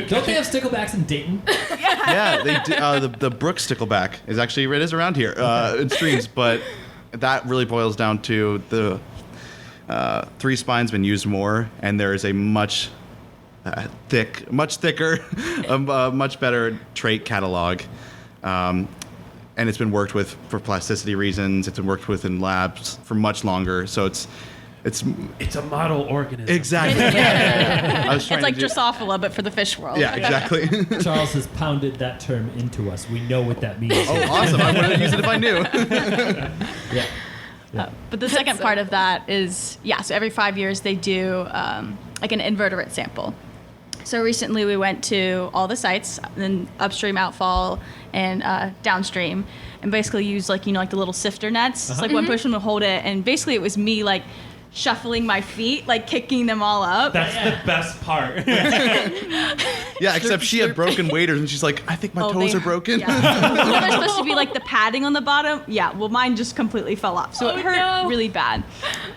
Don't they have sticklebacks in Dayton? Yeah, they the brook stickleback is actually it is around here in streams, but that really boils down to the 3 spine's been used more, and there is a much thicker, much better trait catalog, and it's been worked with for plasticity reasons. It's been worked with in labs for much longer, so it's It's a model organism. exactly. I was trying It's like to do, Drosophila, but for the fish world. yeah, exactly. Charles has pounded that term into us. We know what that means. Oh, awesome! I wouldn't use it if I knew. Yeah. But the second so part of that is, so every 5 years they do like an invertebrate sample. So recently we went to all the sites, then upstream, outfall, and downstream, and basically used like, you know, like the little sifter nets. It's like one person would hold it, and basically it was me like shuffling my feet, like kicking them all up. That's the best part. Yeah, except she had broken waders, and she's like, I think my toes are broken. Yeah. You know, there's supposed to be like the padding on the bottom. Yeah, well, mine just completely fell off, so Oh, it hurt no. really bad.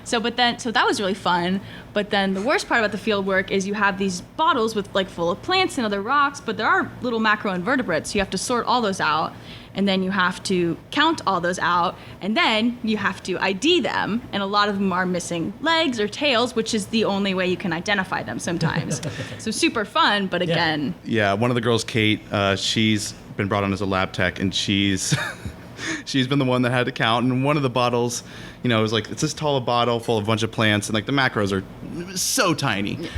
So that was really fun. But then the worst part about the field work is you have these bottles with like full of plants and other rocks, but there are little macroinvertebrates. So you have to sort all those out, and then you have to count all those out, and then you have to ID them. And a lot of them are missing legs or tails, which is the only way you can identify them sometimes. So super fun, but again, Yeah, one of the girls, Kate, she's been brought on as a lab tech, and she's been the one that had to count. And one of the bottles, you know, it was like, it's this tall a bottle full of a bunch of plants, and like the macros are so tiny.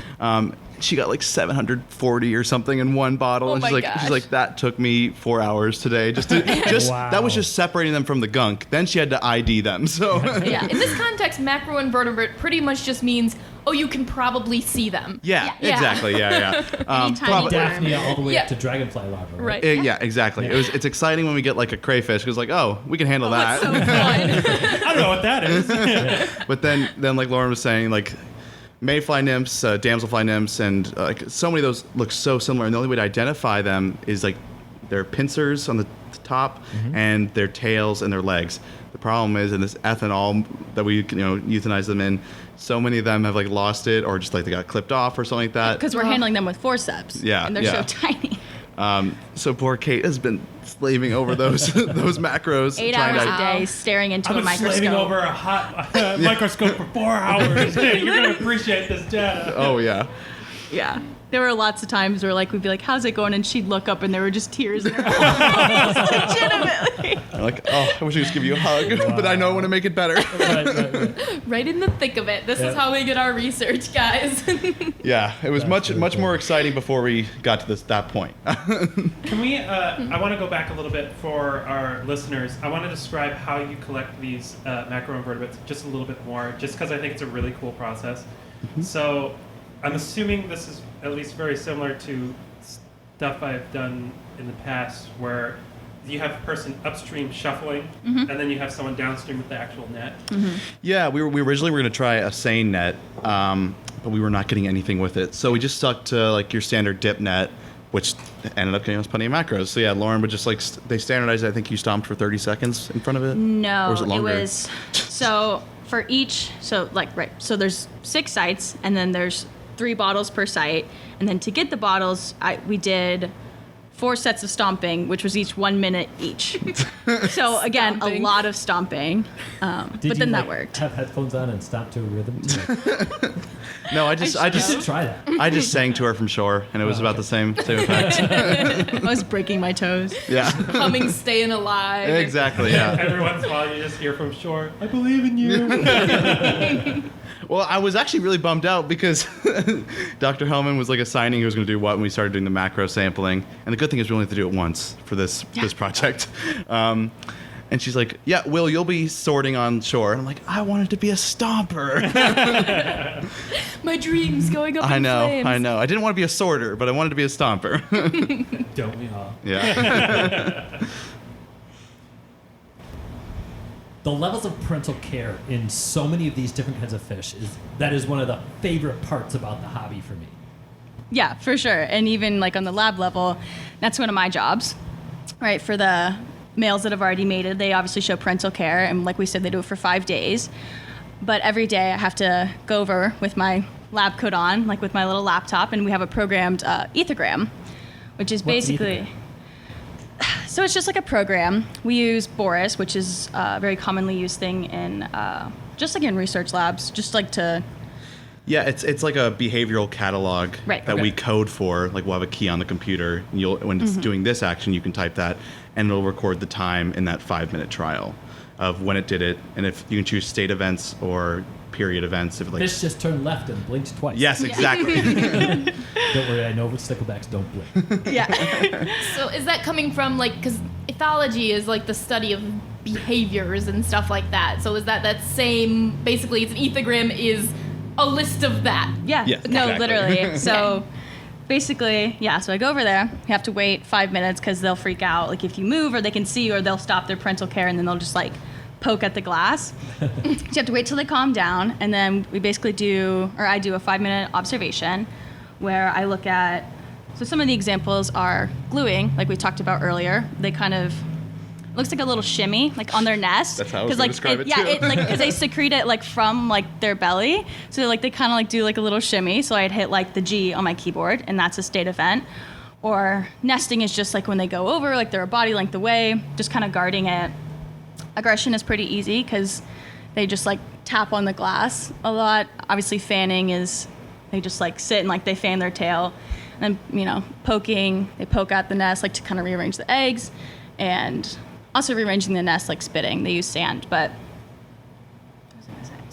She got like 740 or something in one bottle, and my she's gosh. like, that took me 4 hours today just to Wow. that was just separating them from the gunk. Then she had to ID them. So Yeah. In this context, macroinvertebrate pretty much just means, oh, you can probably see them. yeah, Yeah. exactly, yeah. tiny Prob- worm. Daphnia all the way Yeah. up to dragonfly larva. Right. yeah, exactly. It's exciting when we get like a crayfish because like, oh, we can handle that. So fun. I don't know what that is. But then like Lauren was saying, like mayfly nymphs, damselfly nymphs, and like so many of those look so similar. And the only way to identify them is like their pincers on the top and their tails and their legs. The problem is in this ethanol that we euthanize them in, so many of them have like lost it or just like they got clipped off or something like that. because we're handling them with forceps. Yeah, And they're yeah. so tiny. So poor Kate has been slaving over those those macros. 8 trying hours to- a day staring into I've a been microscope. slaving over a hot microscope for 4 hours. You're going to appreciate this data. Oh yeah. Yeah. There were lots of times where like we'd be like, how's it going? And she'd look up and there were just tears in her eyes. Legitimately. I'm like, oh, I wish I could just give you a hug, but I know I want to make it better. Right. Right in the thick of it. This is how we get our research, guys. Yeah, it was much really much cool. more exciting before we got to that point. Can we, I want to go back a little bit for our listeners. I want to describe how you collect these macroinvertebrates just a little bit more, just because I think it's a really cool process. So I'm assuming this is at least very similar to stuff I've done in the past where you have a person upstream shuffling, and then you have someone downstream with the actual net. Yeah, we originally were going to try a seine net, but we were not getting anything with it. So we just stuck to like your standard dip net, which ended up getting us plenty of macros. So yeah, Lauren would just like, they standardized it. I think you stomped for 30 seconds in front of it? No, Or was it longer? was, so for each, so there's 6 sites, and then there's 3 bottles per site. And then to get the bottles, we did 4 sets of stomping, which was each 1 minute each. So again, Stomping. a lot of stomping, but then that worked. Have headphones on and stomp to a rhythm? No, I just You should try that. I just sang to her from shore, and it was about the same effect. I was breaking my toes. Yeah. Humming, staying alive. Exactly, yeah. Every once in a while, you just hear from shore, I believe in you. Well, I was actually really bummed out because Dr. Hellman was like assigning who was going to do what when we started doing the macro sampling. And the good thing is we only have to do it once for this project. And she's like, yeah, Will, you'll be sorting on shore. And I'm like, I wanted to be a stomper. My dreams going up I in know, flames. I know. I didn't want to be a sorter, but I wanted to be a stomper. Don't we all? Yeah. The levels of parental care in so many of these different kinds of fish is one of the favorite parts about the hobby for me. Yeah, for sure. And even like on the lab level, that's one of my jobs, right? For the males that have already mated, they obviously show parental care. And like we said, they do it for 5 days. But every day I have to go over with my lab coat on, like with my little laptop, and we have a programmed ethogram, which is What's an basically... So it's just like a program. We use Boris, which is a very commonly used thing in just like in research labs, just like to... Yeah, it's like a behavioral catalog Right. that Okay. we code for. Like we'll have a key on the computer, and when it's doing this action, you can type that, and it'll record the time in that 5-minute trial of when it did it, and if you can choose state events or period events. If like Fish just turned left and blinked twice. yes, exactly. Don't worry, I know sticklebacks don't blink. Yeah. So is that coming from like, because ethology is like the study of behaviors and stuff like that. So is that same, basically it's an ethogram is a list of that. Yeah. Yes, No, exactly. literally. So basically, yeah, so I go over there. You have to wait 5 minutes because they'll freak out. Like if you move or they can see or they'll stop their parental care and then they'll just like poke at the glass. So you have to wait till they calm down. And then we basically I do a 5-minute observation where I look at, so some of the examples are gluing, like we talked about earlier. They kind of, looks like a little shimmy, like on their nest. That's how I was 'Cause, gonna like, describe it, yeah, too. because they secrete it like from like their belly, so like they kind of like do like a little shimmy. So I'd hit like the G on my keyboard, and that's a state event. Or nesting is just like when they go over, like they're a body length away, just kind of guarding it. Aggression is pretty easy because they just like tap on the glass a lot. Obviously, fanning is they just like sit and like they fan their tail, and poking, they poke at the nest like to kind of rearrange the eggs, and also rearranging the nest like spitting. They use sand, but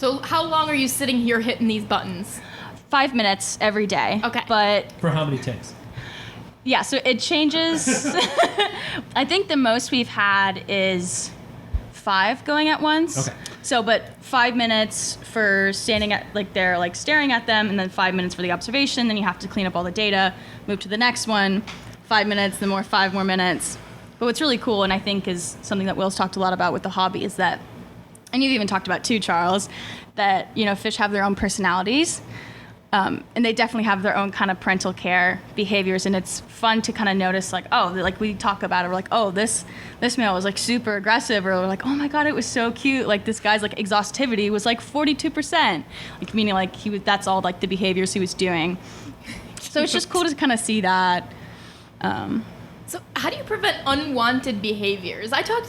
So how long are you sitting here hitting these buttons? 5 minutes every day. Okay. But For how many tanks? yeah, so it changes. I think the most we've had is 5 going at once. Okay. So, but 5 minutes for standing at, like they're like staring at them, and then 5 minutes for the observation. Then you have to clean up all the data, move to the next one, 5 minutes, then 5 more minutes. But what's really cool, and I think is something that Will's talked a lot about with the hobby, is that, and you've even talked about too, Charles, that fish have their own personalities. And they definitely have their own kind of parental care behaviors, and it's fun to kind of notice, like, oh, like we talk about it, we're like, oh, this male was like super aggressive, or we're like, oh my god, it was so cute. Like this guy's like exhaustivity was like 42%, like meaning like that's all like the behaviors he was doing. So it's just cool to kind of see that. So how do you prevent unwanted behaviors? I talk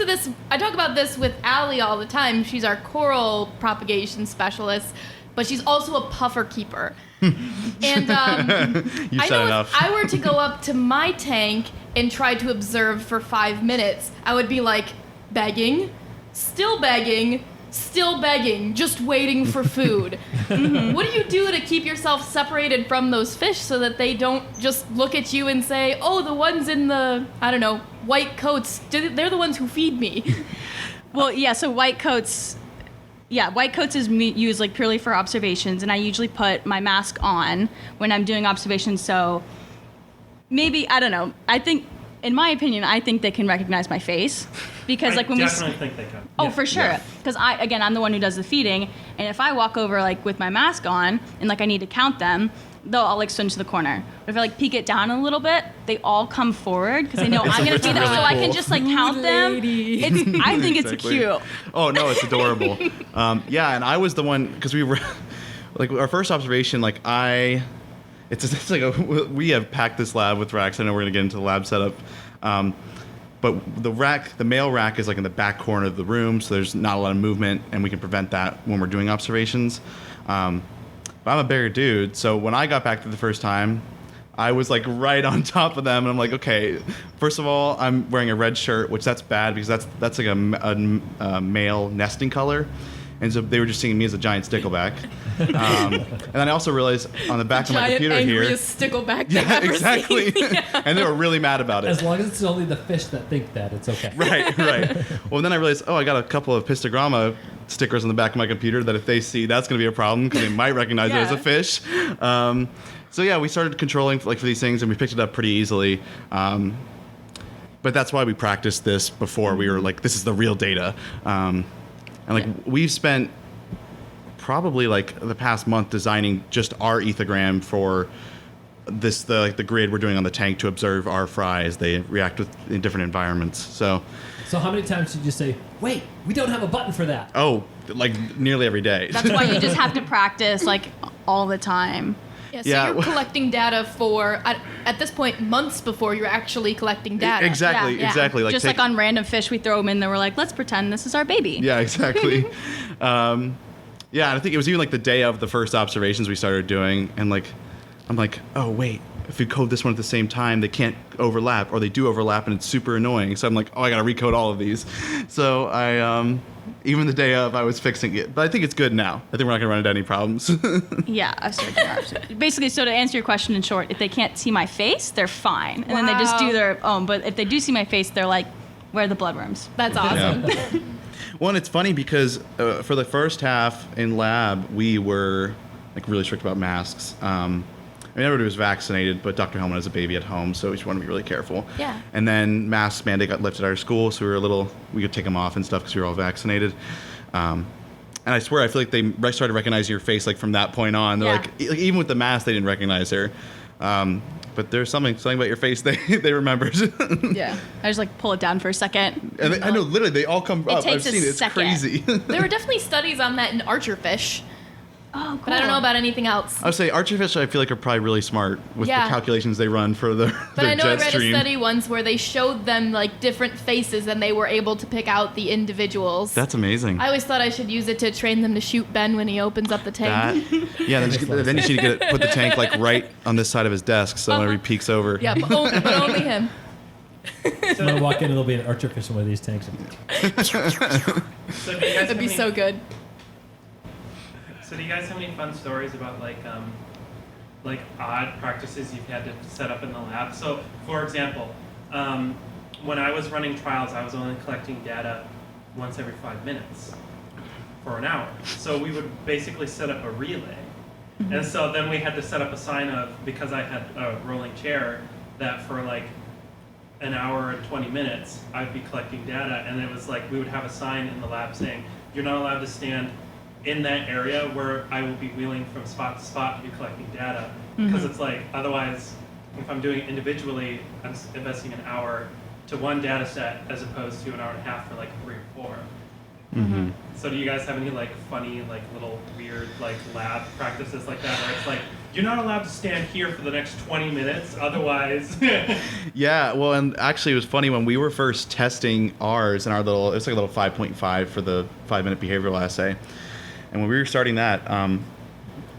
about this with Allie all the time. She's our coral propagation specialist, but she's also a puffer keeper. And You've I said know enough. if I were to go up to my tank and try to observe for 5 minutes, I would be like begging, still begging, just waiting for food. What do you do to keep yourself separated from those fish so that they don't just look at you and say, oh, the ones in the, I don't know, white coats, they're the ones who feed me? Well, yeah, so white coats is used like purely for observations, and I usually put my mask on when I'm doing observations. So, maybe, I don't know. I think, in my opinion, I think they can recognize my face because like when I definitely think they can. Oh, for sure. Because I'm the one who does the feeding, and if I walk over like with my mask on and like I need to count them, they'll all like swing to the corner. But if I like peek it down a little bit, they all come forward because they know I'm gonna feed them, so I can just like count them. I think it's Exactly. cute. Oh no, it's adorable. Yeah, and I was the one because we were like our first observation. Like it's like we have packed this lab with racks. I know we're gonna get into the lab setup. But the male rack is like in the back corner of the room, so there's not a lot of movement, and we can prevent that when we're doing observations. But I'm a bigger dude, so when I got back there the first time, I was like right on top of them, and I'm like, okay, first of all, I'm wearing a red shirt, which that's bad because that's like a male nesting color. And so they were just seeing me as a giant stickleback. And then I also realized on the back of my computer here. Angriest stickleback they've Yeah, ever exactly. seen. And they were really mad about it. As long as it's only the fish that think that, it's okay. Right. Well, then I realized, I got a couple of pistogramma stickers on the back of my computer that if they see, that's going to be a problem because they might recognize it as a fish. So yeah, we started controlling for these things, and we picked it up pretty easily. But that's why we practiced this before. We were like, this is the real data. And we've spent probably like the past month designing just our ethogram for the grid we're doing on the tank to observe our fry as they react in different environments. So how many times did you say, wait, we don't have a button for that? Oh, like nearly every day. That's why you just have to practice like all the time. Yeah, so Yeah. you're collecting data for, at this point, months before you're actually collecting data. Exactly. Just like on random fish, we throw them in there. We're like, let's pretend this is our baby. Yeah, exactly. And I think it was even like the day of the first observations we started doing, and I'm like, oh wait, if we code this one at the same time, they can't overlap, or they do overlap, and it's super annoying. So I'm like, I gotta recode all of these. So I even the day of, I was fixing it, but I think it's good now. I think we're not gonna run into any problems. Yeah, I've started to basically. So to answer your question in short, if they can't see my face, they're fine, and then they just do their own. But if they do see my face, they're like, where are the bloodworms? That's awesome. Yeah. Well, and it's funny because for the first half in lab, we were like really strict about masks. Everybody was vaccinated, but Dr. Hellman has a baby at home, so we just wanted to be really careful. Yeah. And then mask mandate got lifted at our school, so we could take them off and stuff because we were all vaccinated. And I swear, I feel like they started recognizing your face like from that point on. They're like, even with the mask, they didn't recognize her. But there's something about your face they remembered. Yeah. I just like pull it down for a second. And I know, literally, they all come up. I've takes a seen it. It's second. crazy. There were definitely studies on that in archerfish, Oh, cool. but I don't know about anything else. I would say archerfish, I feel like, are probably really smart with Yeah. the calculations they run for But their I know I jet read stream. a study once where they showed them like different faces and they were able to pick out the individuals. That's amazing. I always thought I should use it to train them to shoot Ben when he opens up the tank. Yeah, then you should put the tank like right on this side of his desk, so whenever he peeks over. Yeah, but only him. I'm going to walk in and there'll be an archerfish in one of these tanks. So do you guys That'd have be any- so good. So do you guys have any fun stories about like odd practices you've had to set up in the lab? So for example, when I was running trials, I was only collecting data once every 5 minutes for an hour. So we would basically set up a relay. And so then we had to set up a sign of, because I had a rolling chair, that for like an hour and 20 minutes, I'd be collecting data. And it was like, we would have a sign in the lab saying, you're not allowed to stand in that area where I will be wheeling from spot to spot to be collecting data. Because it's like, otherwise, if I'm doing it individually, I'm investing an hour to one data set as opposed to an hour and a half for like 3 or 4. Mm-hmm. So do you guys have any like funny, like little weird like lab practices like that where it's like, you're not allowed to stand here for the next 20 minutes, otherwise. Yeah, well, and actually it was funny when we were first testing ours and it's like a little 5.5 for the 5-minute behavioral assay. And when we were starting that,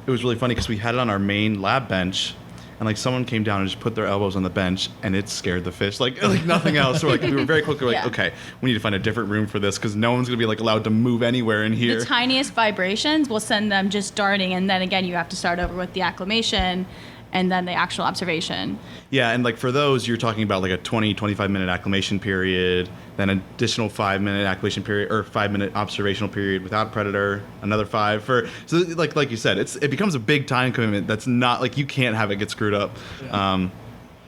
it was really funny because we had it on our main lab bench, and like someone came down and just put their elbows on the bench, and it scared the fish like nothing else. So we were very quickly like, Yeah. okay, we need to find a different room for this because no one's gonna be like allowed to move anywhere in here. The tiniest vibrations will send them just darting, and then again, you have to start over with the acclimation and then the actual observation. Yeah, and like for those, you're talking about like a 25 minute acclimation period, then an additional 5-minute acclimation period or 5-minute observational period without predator, another 5 for. So like you said, it becomes a big time commitment. That's not like you can't have it get screwed up.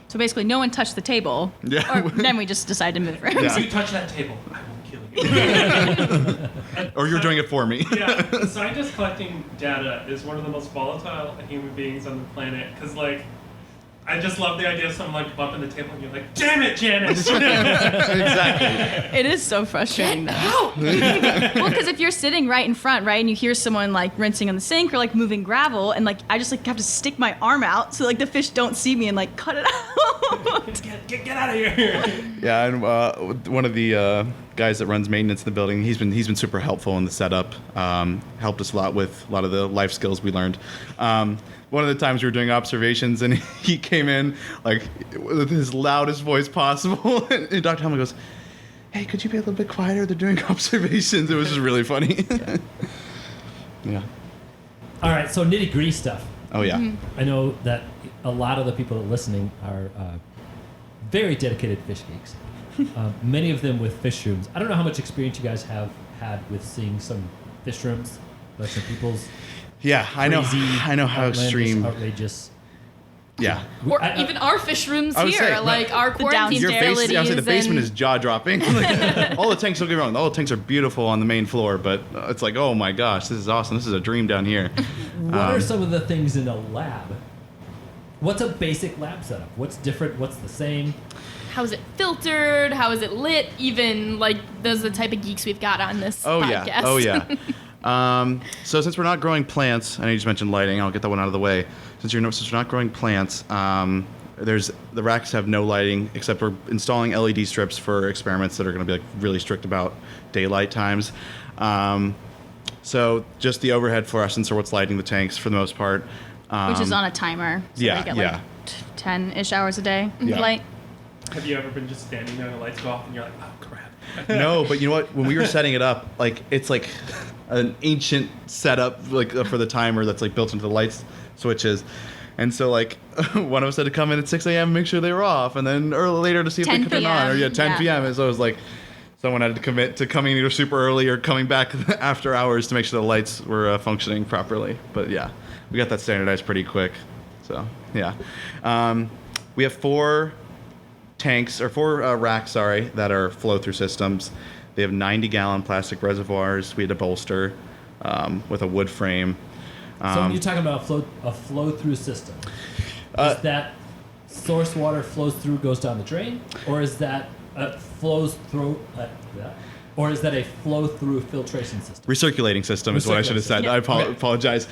So basically, no one touched the table. Yeah. Or then we just decided to move rooms. Yeah. If you touch that table, I will kill you. Or you're doing it for me. Yeah, scientists collecting data is one of the most volatile human beings on the planet. Because, like, I just love the idea of someone, like, bumping the table and you're like, damn it, Janice! Exactly. It is so frustrating, though. Well, because if you're sitting right in front, right, and you hear someone, like, rinsing on the sink or, like, moving gravel, and, like, I just, like, have to stick my arm out so, like, the fish don't see me and, like, cut it out. Get out of here! Yeah, and one of the guys that runs maintenance in the building, he's been super helpful in the setup. Helped us a lot with a lot of the life skills we learned. One of the times we were doing observations, and he came in like with his loudest voice possible, and Dr. Helmut goes, "Hey, could you be a little bit quieter? They're doing observations." It was just really funny. Yeah. All right, so nitty-gritty stuff. Oh yeah. I know that a lot of the people that are listening are very dedicated fish geeks. Many of them with fish rooms. I don't know how much experience you guys have had with seeing some fish rooms, like some people's Yeah, I know how outlandish, extreme. outrageous. Yeah. Or even our fish rooms I would here, say, like our quarantine Your facilities. I would say the basement and- is jaw dropping. All the tanks, don't get me wrong, all the tanks are beautiful on the main floor, but it's like, oh my gosh, this is awesome. This is a dream down here. What are some of the things in a lab? What's a basic lab setup? What's different? What's the same? How is it filtered? How is it lit? Even like those are the type of geeks we've got on this podcast. Yeah. Oh yeah. So since we're not growing plants, I know you just mentioned lighting. I'll get that one out of the way. Since we're not growing plants, the racks have no lighting except we're installing LED strips for experiments that are going to be like really strict about daylight times. So just the overhead fluorescents are what's lighting the tanks for the most part. Which is on a timer. So yeah, they get yeah. like 10-ish hours a day Yeah. light. Have you ever been just standing there and the lights go off and you're like, oh crap? No, but you know what? When we were setting it up, like it's like an ancient setup, like for the timer that's like built into the lights switches, and so like one of us had to come in at 6 a.m. make sure they were off, and then later to see if they 10 could turn on, or 10 Yeah. p.m. And so it was like someone had to commit to coming either super early or coming back after hours to make sure the lights were functioning properly. But yeah, we got that standardized pretty quick. So yeah, we have four racks, that are flow-through systems. They have 90-gallon plastic reservoirs. We had a bolster with a wood frame. So when you're talking about a flow-through system, is that source water flows through, goes down the drain, or is that flows through, or is that a flow-through filtration system? Recirculating system is what I should have said. Recirculating I apologize.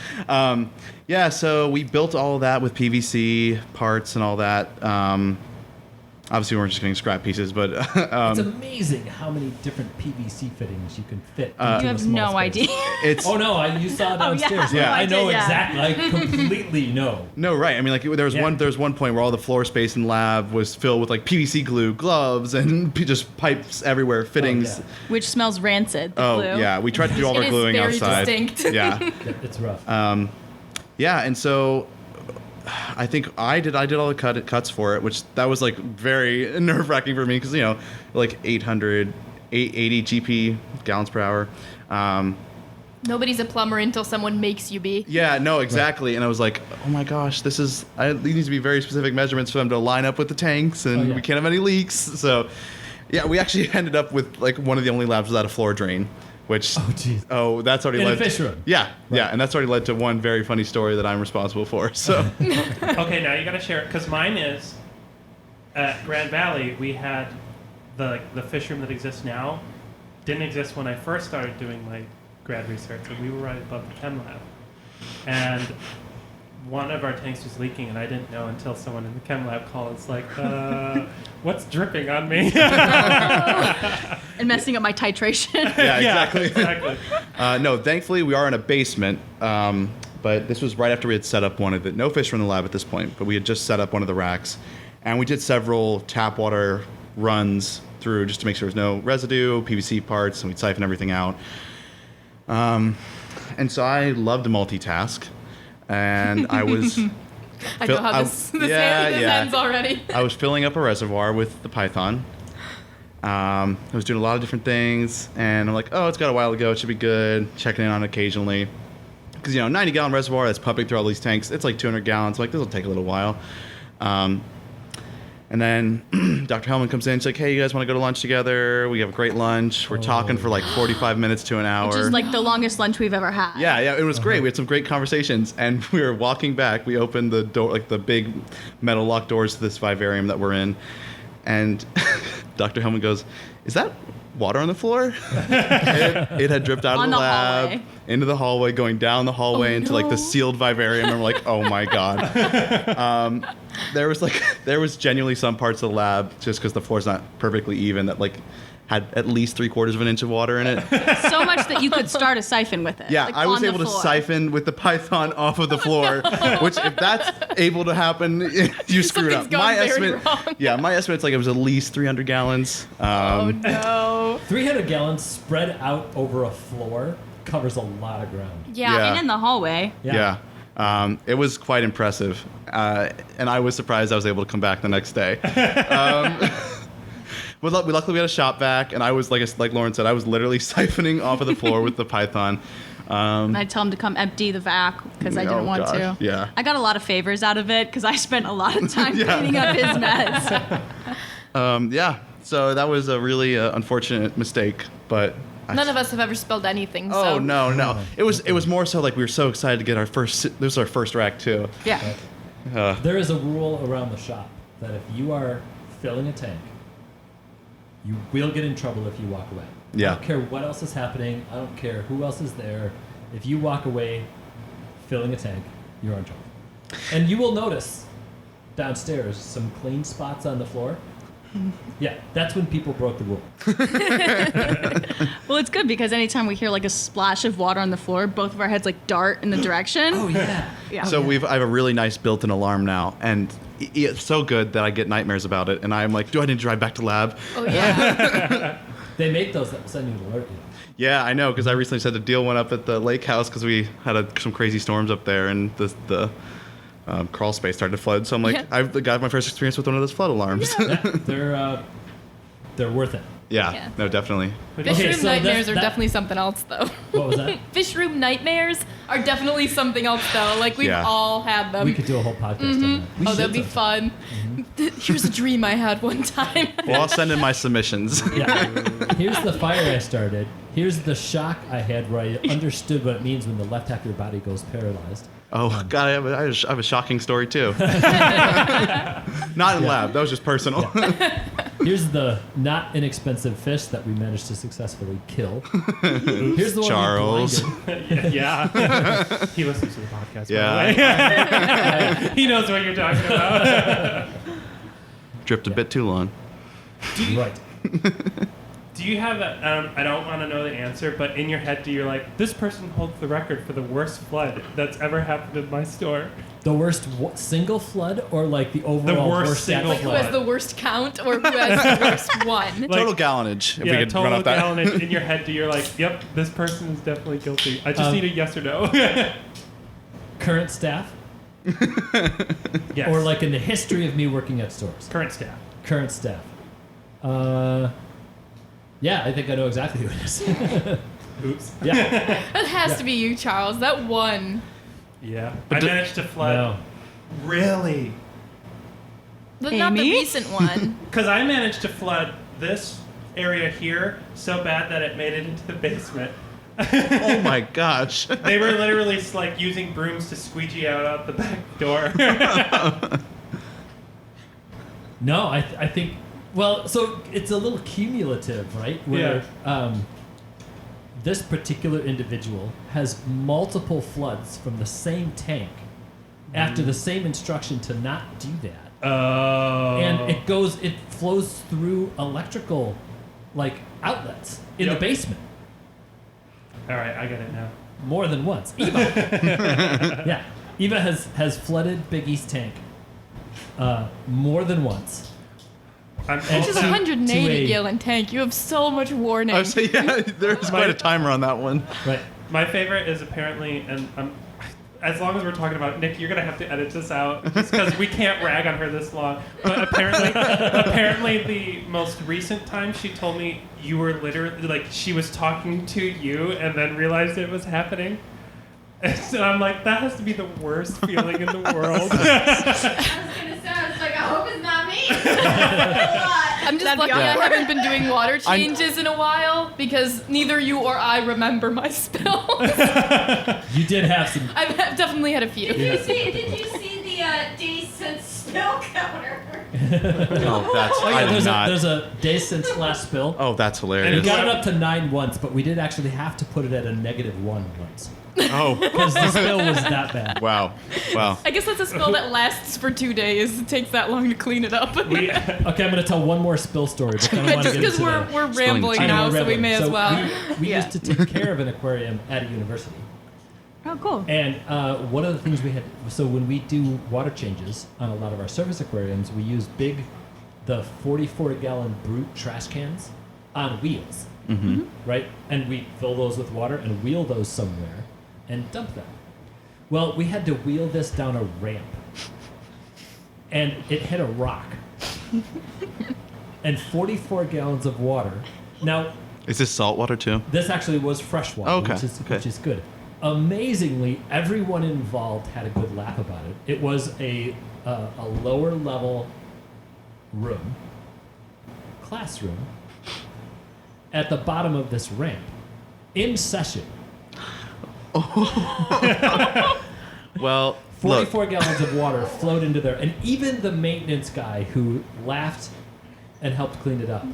Yeah, so we built all of that with PVC parts and all that. Obviously, we weren't just getting scrap pieces, but It's amazing how many different PVC fittings you can fit into You a have small no space. idea. it's Oh no, you saw it Oh, yeah. downstairs. Yeah. I know I did, yeah. exactly. I completely know. no right. I mean, like there was Yeah. one point where all the floor space in the lab was filled with like PVC glue, gloves, and just pipes everywhere, fittings. yeah. Which smells rancid. The Oh glue. yeah, we tried to do all It our is gluing very outside. distinct. Yeah. Yeah, it's rough. Yeah, and so I think I did all the cuts for it, which that was like very nerve-wracking for me because like 880 GP gallons per hour. Nobody's a plumber until someone makes you be. Yeah, no, exactly. And I was like, oh my gosh, these need to be very specific measurements for them to line up with the tanks, and yeah. we can't have any leaks. So yeah, we actually ended up with like one of the only labs without a floor drain. Which that's already In a led fish room. Yeah, Right. yeah, and that's already led to one very funny story that I'm responsible for. So Okay, now you gotta share it because mine is at Grand Valley. We had the fish room that exists now didn't exist when I first started doing my grad research, and we were right above the chem lab. And one of our tanks was leaking, and I didn't know until someone in the chem lab called. It's like, what's dripping on me? And messing up my titration. yeah, exactly. exactly. No, thankfully we are in a basement. But this was right after we had set up one of the no fish were in the lab at this point, but we had just set up one of the racks, and we did several tap water runs through just to make sure there was no residue, PVC parts, and we'd siphon everything out. And so I love to multitask, and I was. I know how this ends already. I was filling up a reservoir with the Python. I was doing a lot of different things, and I'm like, oh, it's got a while to go. It should be good. Checking in on it occasionally. Because, 90-gallon reservoir that's pumping through all these tanks, it's like 200 gallons. Like, this will take a little while. And then Dr. Hellman comes in. She's like, hey, you guys want to go to lunch together? We have a great lunch. We're talking for like 45 minutes to an hour. Which is like the longest lunch we've ever had. Yeah, it was great. We had some great conversations. And we were walking back. We opened the door, like the big metal locked doors to this vivarium that we're in. And Dr. Hellman goes, is that water on the floor? It had dripped out of the lab hallway. into the hallway, going down the hallway into like the sealed vivarium. And we're like, oh my God. There was genuinely some parts of the lab, just because the floor's not perfectly even, that like had at least 3/4 of an inch of water in it. So much that you could start a siphon with it. Yeah, like, I was on the able to floor. siphon with the python off of the floor, which if that's able to happen, you screwed up. Something's gone very wrong. Yeah, my estimate's like it was at least 300 gallons. Oh no. 300 gallons spread out over a floor covers a lot of ground. Yeah, Yeah. and in the hallway. Yeah. It was quite impressive, and I was surprised I was able to come back the next day. But luckily we had a shop vac, and I was like Lauren said, I was literally siphoning off of the floor with the python. And I tell him to come empty the vac because I didn't want to. Yeah. I got a lot of favors out of it because I spent a lot of time Yeah. cleaning up his mess. Yeah. So that was a really unfortunate mistake, but. None of us have ever spilled anything. Oh so. no! It was more so like we were so excited to get our first. This was our first rack too. Yeah. There is a rule around the shop that if you are filling a tank, you will get in trouble if you walk away. Yeah. I don't care what else is happening. I don't care who else is there. If you walk away filling a tank, you're in trouble. And you will notice downstairs some clean spots on the floor. Yeah, that's when people broke the rule. Well, it's good because anytime we hear like a splash of water on the floor, both of our heads like dart in the direction. Oh yeah. Yeah. So I have a really nice built-in alarm now, and it's so good that I get nightmares about it. And I'm like, do I need to drive back to lab? Oh yeah. They make those that will send you an alert. Yeah, I know, because I recently just had to deal one up at the lake house because we had some crazy storms up there, and the crawl space started to flood. So I'm like, Yeah. I've got my first experience with one of those flood alarms. Yeah, they're worth it. Yeah. No, definitely. Fish Okay, room so nightmares that- are definitely something else, though. What was that? Fish room nightmares are definitely something else, though. Like, we've Yeah. all had them. We could do a whole podcast on that. We Oh, should that'd be sometime. fun. Here's a dream I had one time. Well, I'll send in my submissions. Yeah. Here's the fire I started. Here's the shock I had where I understood what it means when the left half of your body goes paralyzed. Oh God, I have a shocking story too. Not in lab. That was just personal. Here's the not inexpensive fish that we managed to successfully kill. Here's the one Charles. we blinded. Yeah. He listens to the podcast. Yeah. By the way. He knows what you're talking about. Dripped a bit too long. Right. Do you have a, I don't want to know the answer, but in your head, do you like, this person holds the record for the worst flood that's ever happened in my store? The worst single flood or like the overall worst single actual Who has the worst count or who has the worst one? Like- Total gallonage. If we Yeah, could run total off that. gallonage. In your head, do you're like, yep, this person is definitely guilty. I just need a yes or no. Current staff? Yes. Or like in the history of me working at stores? current staff. Current staff. Yeah, I think I know exactly who it is. Oops. Yeah. That has to be you, Charles. That one. Yeah. But I managed to flood. No. Really? But not the Amy? recent one. Because I managed to flood this area here so bad that it made it into the basement. Oh my gosh. They were literally like using brooms to squeegee out the back door. No, I think, well, so it's a little cumulative, right? Where this particular individual has multiple floods from the same tank after the same instruction to not do that. Oh. And it flows through electrical, like, outlets in the Yep. basement All right, I get it now. more than once. Eva. Yeah. Eva has flooded Big East tank more than once. I'm And Which is a to- 180 to a- gallon tank. You have so much warning. I was saying, yeah, there's quite a timer on that one. Right. My favorite is apparently, and as long as we're talking about Nick, you're gonna have to edit this out just because we can't rag on her this long. But apparently, the most recent time she told me you were literally like she was talking to you and then realized it was happening. And so I'm like, that has to be the worst feeling in the world. I was gonna say, I was like, I hope it's not me. I'm just That'd be lucky I awkward. haven't been doing water changes in a while because neither you or I remember my spills. You did have some. I've definitely had a few. Yeah. Did you see the days since spill counter? Oh, that's Oh yeah, I did there's not. a day since last spill. Oh, that's And we hilarious. got it up to 9 once, but we did actually have to put it at a -1 once Oh, because the spill was that bad. wow. Wow. I guess that's a spill that lasts for 2 days. It takes that long to clean it up. Okay, I'm going to tell one more spill story, but then I want to Just get because into we're rambling I know, now, we're so we rambling. may as So well. We Yeah. used to take care of an aquarium at a university. Oh, cool. And one of the things we had, so when we do water changes on a lot of our service aquariums, we use the 44-gallon Brute trash cans on wheels, right? And we fill those with water and wheel those somewhere and dump them. Well, we had to wheel this down a ramp, and it hit a rock. And 44 gallons of water. Now, Is this salt water too? this actually was fresh water, Oh, okay, which is good. Amazingly, everyone involved had a good laugh about it. It was a lower level room, classroom, at the bottom of this ramp, in session. Well, 44 gallons of water flowed into there, and even the maintenance guy who laughed and helped clean it up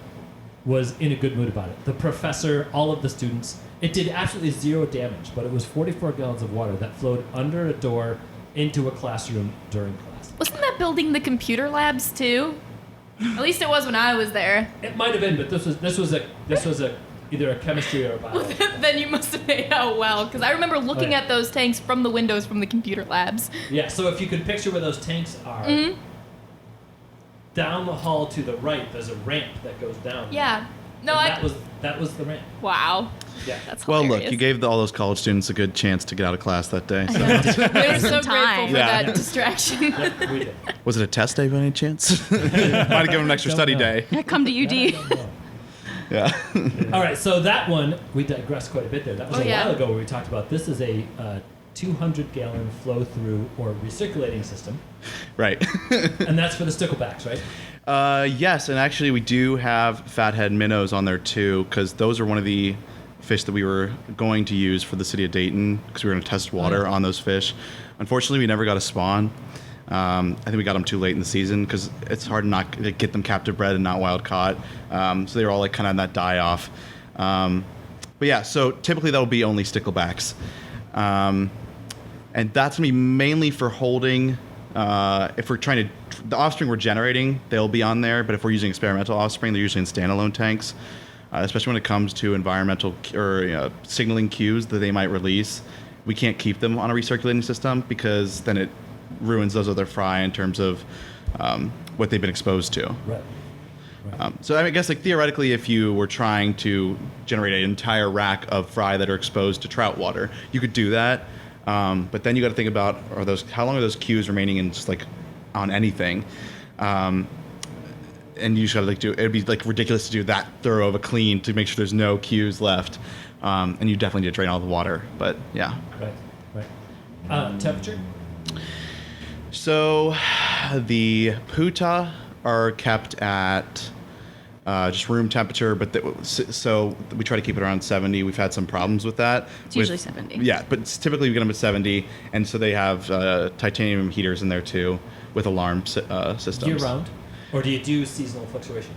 was in a good mood about it. The professor, all of the students, it did absolutely zero damage, but it was 44 gallons of water that flowed under a door into a classroom during class. Wasn't that building the computer labs too? At least it was when I was there. It might have been, but this was either a chemistry or a biology. Then you must have made out well, because I remember looking yeah. at those tanks from the windows from the computer labs. Yeah, so if you could picture where those tanks are, down the hall to the right, there's a ramp that goes down. Yeah. No, And that was the ramp. Wow. Yeah. That's well, hilarious. look, you gave all those college students a good chance to get out of class that day. So. We were so Some grateful time. for Yeah. that distraction. Yep, we did. Was it a test day by any chance? Might have given them an extra Don't study know. day. Yeah, come to I UD. don't know. Yeah. All right, so that one, we digressed quite a bit there. That was Oh, a yeah. while ago where we talked about this is a 200-gallon flow-through or recirculating system, Right. and that's for the sticklebacks, right? Yes, and actually we do have fathead minnows on there too, because those are one of the fish that we were going to use for the city of Dayton, because we were going to test water on those fish. Unfortunately, we never got a spawn. I think we got them too late in the season because it's hard to get them captive bred and not wild caught. So they were all like kind of in that die off. But yeah, so typically that'll be only sticklebacks. And that's going to be mainly for holding. If we're trying to, the offspring we're generating, they'll be on there. But if we're using experimental offspring, they're usually in standalone tanks. Especially when it comes to environmental or signaling cues that they might release. We can't keep them on a recirculating system because then it ruins those other fry in terms of what they've been exposed to. Right. So I guess like theoretically, if you were trying to generate an entire rack of fry that are exposed to trout water, you could do that. But then you got to think about how long are those cues remaining in just like on anything, and you just got to it'd be like ridiculous to do that thorough of a clean to make sure there's no cues left, and you definitely need to drain all the water. But yeah. Right. Temperature? So the puta are kept at just room temperature, but so we try to keep it around 70. We've had some problems with that. It's usually 70. Yeah, but typically we get them at 70, and so they have titanium heaters in there too with alarm systems. Year round? Or do you do seasonal fluctuation?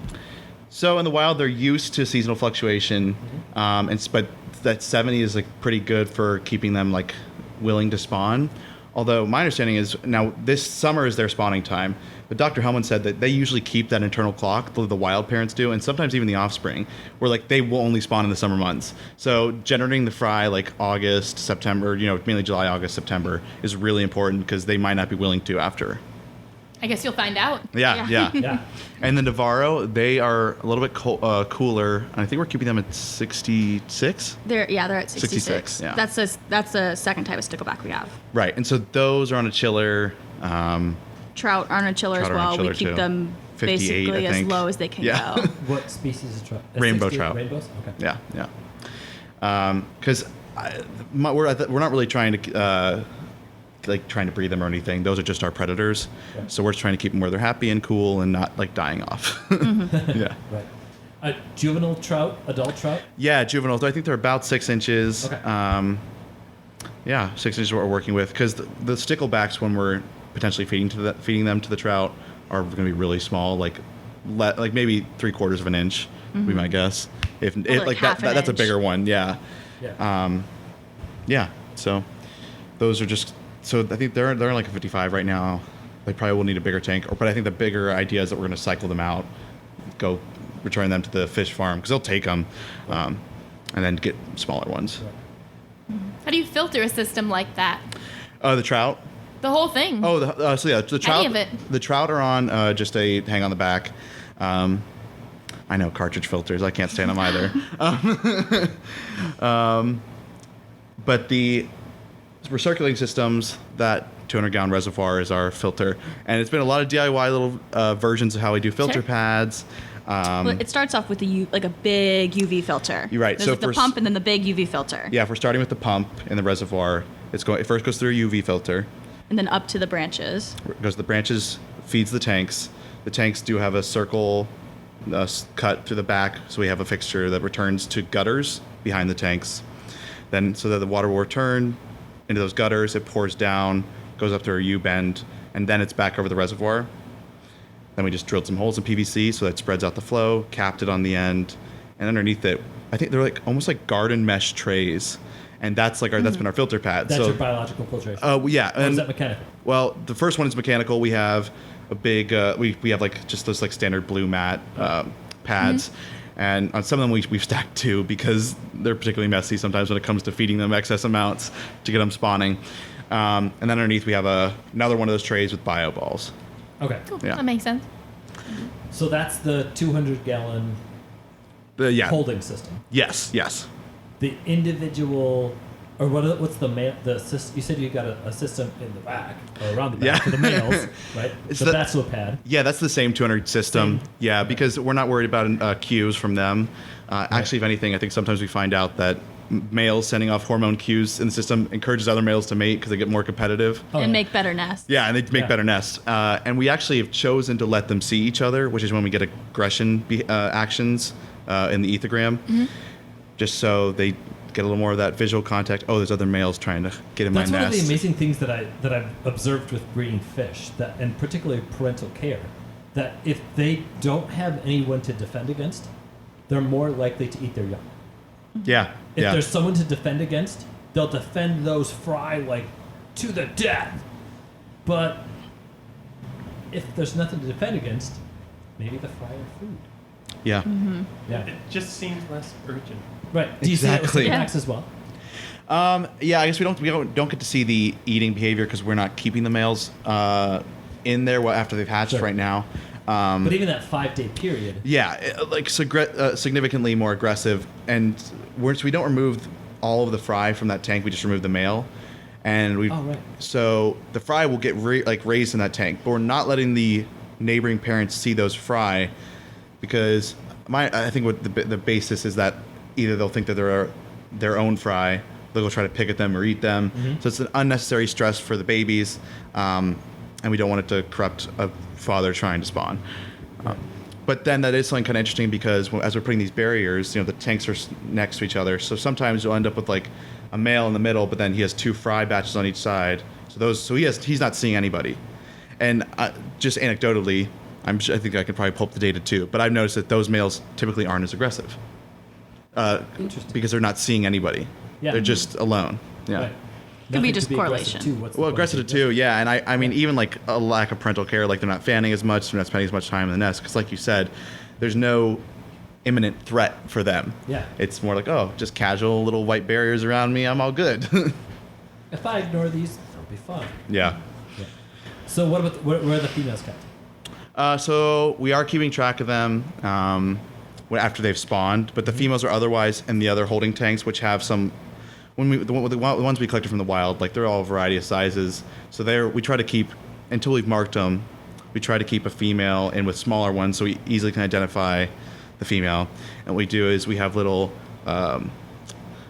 So in the wild, they're used to seasonal fluctuation, but that 70 is like pretty good for keeping them like willing to spawn. Although my understanding is now this summer is their spawning time, but Dr. Hellman said that they usually keep that internal clock, the wild parents do, and sometimes even the offspring, where like they will only spawn in the summer months. So generating the fry like August, September, mainly July, August, September is really important because they might not be willing to after. I guess you'll find out. Yeah. Yeah. And the Navarro, they are a little bit cooler, and I think we're keeping them at 66. They're at 66. 66, yeah. That's the second type of stickleback we have. Right, and so those are on a chiller. Trout are on a chiller as Trout are on a well. chiller, We keep too. them 58, basically I as think. low as they can Yeah. go. What species is trout? Rainbow 68 trout. Rainbows? Okay. Yeah. Because we're not really trying to like trying to breed them or anything. Those are just our predators. Right. So we're just trying to keep them where they're happy and cool and not like dying off. Yeah. Right. Juvenile trout, adult trout? Yeah, juveniles. I think they're about 6 inches. Okay. Yeah, 6 inches is what we're working with because the sticklebacks, when we're potentially feeding them to the trout, are going to be really small, like maybe 3/4 of an inch, we might guess. If Or it, like like half that, an that's a inch. bigger one. Yeah. Yeah. Yeah. So those are just. So I think they're like a 55 right now. They probably will need a bigger tank, but I think the bigger idea is that we're going to cycle them out, go return them to the fish farm because they'll take them, and then get smaller ones. How do you filter a system like that? The trout. The whole thing. Oh, the trout. of it. The trout are on just a hang on the back. I know cartridge filters. I can't stand them either. But the recirculating systems, that 200-gallon reservoir is our filter, and it's been a lot of DIY little versions of how we do filter Sure. pads. Well, it starts off with like a big UV filter. You're right. There's So like the first- pump and then the big UV filter. Yeah, if we're starting with the pump in the reservoir, it first goes through a UV filter. And then up to the branches. Goes to the branches, feeds the tanks. The tanks do have a circle cut to the back, so we have a fixture that returns to gutters behind the tanks. Then, so that the water will return into those gutters, it pours down, goes up through a U-bend, and then it's back over the reservoir. Then we just drilled some holes in PVC so that it spreads out the flow, capped it on the end, and underneath it, I think they're like almost like garden mesh trays. And that's like that's been our filter pad. That's so, your biological filtration. yeah. Or is that mechanical? Well, the first one is mechanical. We have a big, we have like just those like standard blue mat pads. And on some of them we've stacked 2 because they're particularly messy sometimes when it comes to feeding them excess amounts to get them spawning. And then underneath we have another one of those trays with bio balls. Okay. Cool. yeah. That makes sense. So that's the 200-gallon Yeah. holding system. Yes. The individual, or what's the male? You said you got a system in the back or around the back Yeah. for the males, right? It's The the- bachelor pad. Yeah, that's the same 200 system. Same. Yeah, because we're not worried about cues from them. Actually, if anything, I think sometimes we find out that males sending off hormone cues in the system encourages other males to mate because they get more competitive. Oh, and yeah. make better nests. Yeah, and they make Yeah. better nests. And we actually have chosen to let them see each other, which is when we get aggression actions in the ethogram, just so they get a little more of that visual contact. Oh, there's other males trying to get in That's my one nest. of the amazing things that I've observed with breeding fish, that and particularly parental care, that if they don't have anyone to defend against, they're more likely to eat their young. Yeah, If yeah. there's someone to defend against, they'll defend those fry like to the death. But if there's nothing to defend against, maybe the fry are food. Yeah. Yeah. It just seems less urgent. Right. Do you see that with Exactly. sticklebacks as well? Yeah, I guess we don't get to see the eating behavior because we're not keeping the males in there after they've hatched Sure. right now. But even that 5-day period. Yeah, significantly more aggressive, and we don't remove all of the fry from that tank. We just remove the male, and we. Oh, right. So the fry will get raised in that tank, but we're not letting the neighboring parents see those fry, because I think what the basis is that either they'll think that they're their own fry, they'll go try to pick at them or eat them. So it's an unnecessary stress for the babies, and we don't want it to corrupt a father trying to spawn. But then that is something kind of interesting because as we're putting these barriers, the tanks are next to each other. So sometimes you'll end up with like a male in the middle, but then he has 2 fry batches on each side. So he's not seeing anybody. And just anecdotally, I think I could probably pull up the data too. But I've noticed that those males typically aren't as aggressive Interesting. because they're not seeing anybody. Yeah. They're just alone. Yeah. Right. Could be Nothing just to aggressive correlation. to. What's the Well, point aggressive of too, yeah. And I mean, even like a lack of parental care, like they're not fanning as much, they're not spending as much time in the nest. Because, like you said, there's no imminent threat for them. Yeah. It's more like, oh, just casual little white barriers around me, I'm all good. If I ignore these, they'll be fine. Yeah. Yeah. So what about where are the females kept? So we are keeping track of them after they've spawned, but the females are otherwise in the other holding tanks, which have some. The ones we collected from the wild, like they're all a variety of sizes. So we try to keep, until we've marked them, we try to keep a female in with smaller ones so we easily can identify the female. And what we do is we have little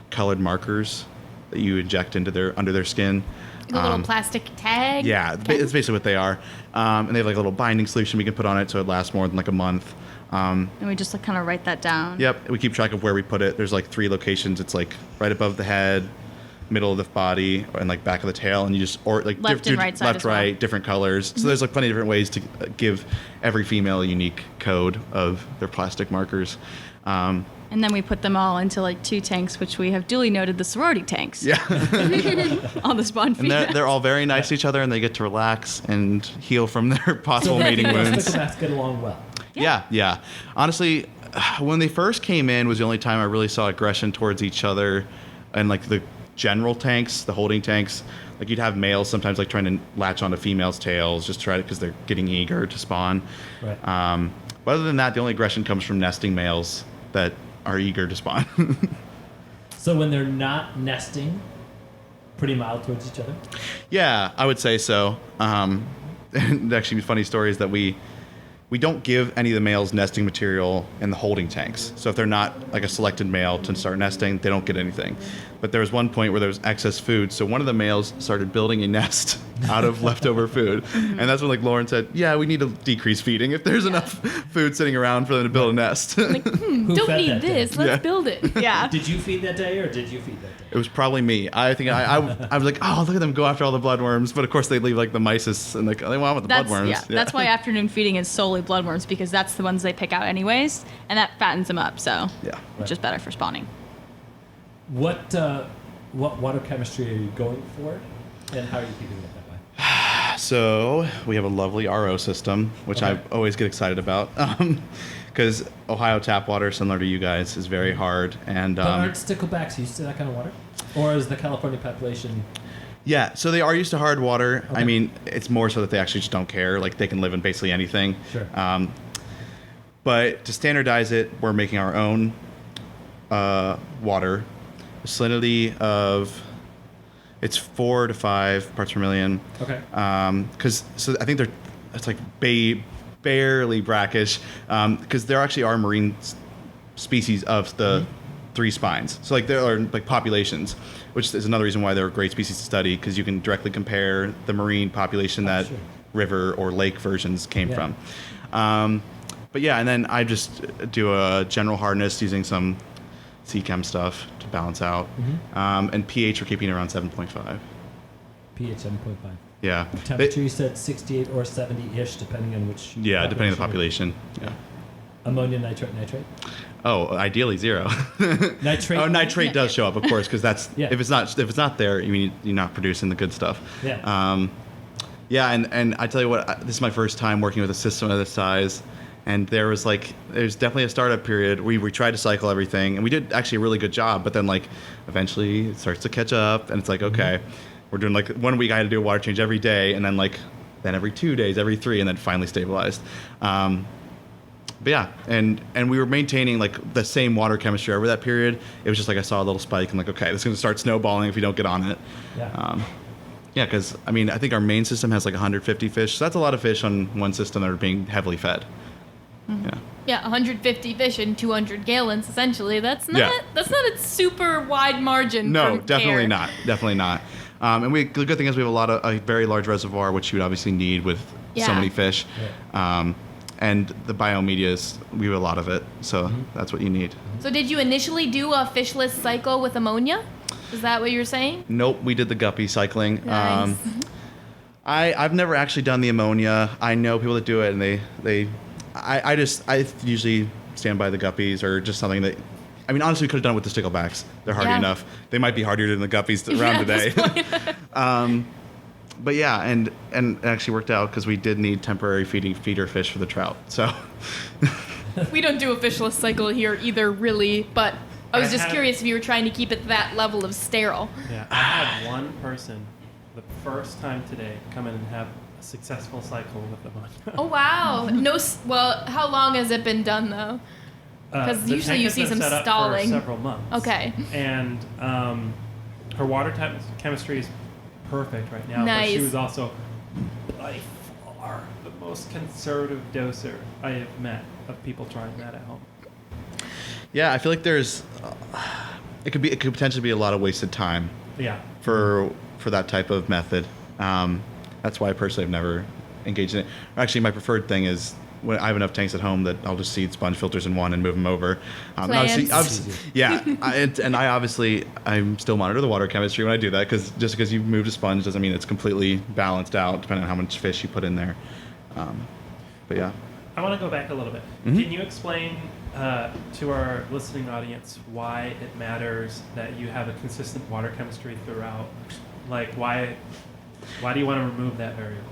colored markers that you inject into under their skin. A little plastic tag. Yeah, it's basically what they are. And they have like a little binding solution we can put on it so it lasts more than like a month. And we just kind of write that down. Yep, we keep track of where we put it. There's like 3 locations. It's like right above the head, middle of the body, and like back of the tail, and you just Left and right side left, as well. right, different colors. So there's like plenty of different ways to give every female a unique code of their plastic markers. And then we put them all into like 2 tanks, which we have duly noted the sorority tanks. Yeah, On the spawn and female. they're all very nice to each other, and they get to relax and heal from their possible mating wounds. Sticklebacks get along well. Yeah. Honestly, when they first came in was the only time I really saw aggression towards each other, and like the general tanks, the holding tanks. Like you'd have males sometimes like trying to latch onto females' tails, just try to because they're getting eager to spawn. Right. But other than that, the only aggression comes from nesting males that are eager to spawn. So when they're not nesting, pretty mild towards each other. Yeah, I would say so. And actually, funny story is that we don't give any of the males nesting material in the holding tanks. So if they're not like a selected male to start nesting, they don't get anything. But there was one point where there was excess food, so one of the males started building a nest out of leftover food, and that's when like Lauren said, "Yeah, we need to decrease feeding if there's enough food sitting around for them to build a nest." Like, Who don't fed need that day? this. Let's Yeah. build it. Yeah. Did you feed that day, or did you feed that day? It was probably me. I think I was like, "Oh, look at them go after all the bloodworms," but of course they leave like the mysis and like they want with the bloodworms. Yeah, that's why afternoon feeding is solely bloodworms, because that's the ones they pick out anyways, and that fattens them up, so Yeah. which is better for spawning. What water chemistry are you going for, and how are you keeping it that way? So we have a lovely RO system, which Okay. I always get excited about, because Ohio tap water, similar to you guys, is very hard. And But aren't sticklebacks used to that kind of water, or is the California population? yeah, so they are used to hard water. Okay. I mean, it's more so that they actually just don't care. Like they can live in basically anything. Sure. But to standardize it, we're making our own water. A salinity of it's 4 to 5 parts per million. Okay. Because so I think it's like barely brackish. Because there actually are marine species of the 3 spines. So like there are like populations, which is another reason why they're a great species to study, because you can directly compare the marine population that sure. river or lake versions came Yeah. from. But yeah, and then I just do a general hardness using some C-chem stuff to balance out. And pH we're keeping around 7.5. pH 7.5. Yeah. Temperature you said 68 or 70-ish, depending on which. Yeah, depending on the population. Yeah. Ammonia, nitrate. Oh, ideally 0. Nitrate. Oh, nitrate does show up, of course, because that's Yeah. if it's not there, you mean you're not producing the good stuff. Yeah. Yeah, and I tell you what, this is my first time working with a system of this size, and there's definitely a startup period. We tried to cycle everything, and we did actually a really good job, but then like eventually it starts to catch up, and it's like okay, we're doing like 1 week I had to do a water change every day, and then every 2 days, every 3, and then finally stabilized. But yeah, and we were maintaining like the same water chemistry over that period. It was just like I saw a little spike and like, okay, this is going to start snowballing if we don't get on it. Yeah. Yeah, because I mean, I think our main system has like 150 fish. So that's a lot of fish on one system that are being heavily fed. Yeah. Yeah, 150 fish in 200 gallons, essentially. That's not Yeah. a super wide margin. No, from definitely care. not. Definitely not. And the good thing is we have a very large reservoir, which you would obviously need with so Yeah. many fish. And the biomedia we have a lot of it, so that's what you need. So did you initially do a fishless cycle with ammonia? Is that what you're saying? Nope, we did the guppy cycling. Nice. I've never actually done the ammonia. I know people that do it, and I usually stand by the guppies or just something that. I mean, honestly, we could have done it with the sticklebacks. They're hardy Yeah. enough. They might be hardier than the guppies around Yeah, at today. this point. But yeah, and it actually worked out because we did need temporary feeder fish for the trout. So We don't do a fishless cycle here either, really, but I was I just have- curious if you were trying to keep it that level of sterile. Yeah, I had one person the first time today come in and have a successful cycle with ammonia. Oh wow! Well, how long has it been done though? 'Cause The usually tank you has see been some set up stalling. for several months. Okay. And her water chemistry is perfect right now. But Nice. she was also by far the most conservative doser I have met of people trying that at home. yeah, I feel like there's it could potentially be a lot of wasted time Yeah. for for that type of method. That's why I personally have never engaged in it. Actually, my preferred thing is when I have enough tanks at home that I'll just seed sponge filters in one and move them over. And Plants. I still monitor the water chemistry when I do that, because just because you moved a sponge doesn't mean it's completely balanced out, depending on how much fish you put in there. But yeah. I want to go back a little bit. Mm-hmm. Can you explain to our listening audience why it matters that you have a consistent water chemistry throughout? Like, why do you want to remove that variable?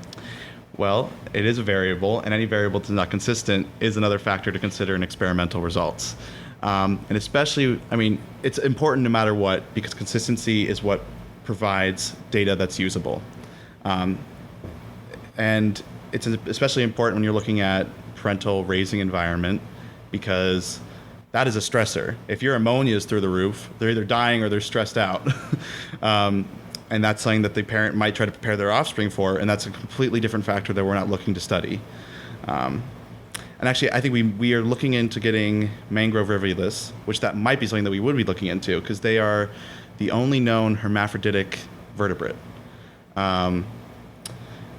Well, it is a variable, and any variable that's not consistent is another factor to consider in experimental results. And especially, I mean, it's important no matter what, because consistency is what provides data that's usable. And it's especially important when you're looking at parental raising environment, because that is a stressor. If your ammonia is through the roof, they're either dying or they're stressed out. And that's something that the parent might try to prepare their offspring for, and that's a completely different factor that we're not looking to study. And actually, I think we are looking into getting mangrove rivulus, which that might be something that we would be looking into, because they are the only known hermaphroditic vertebrate.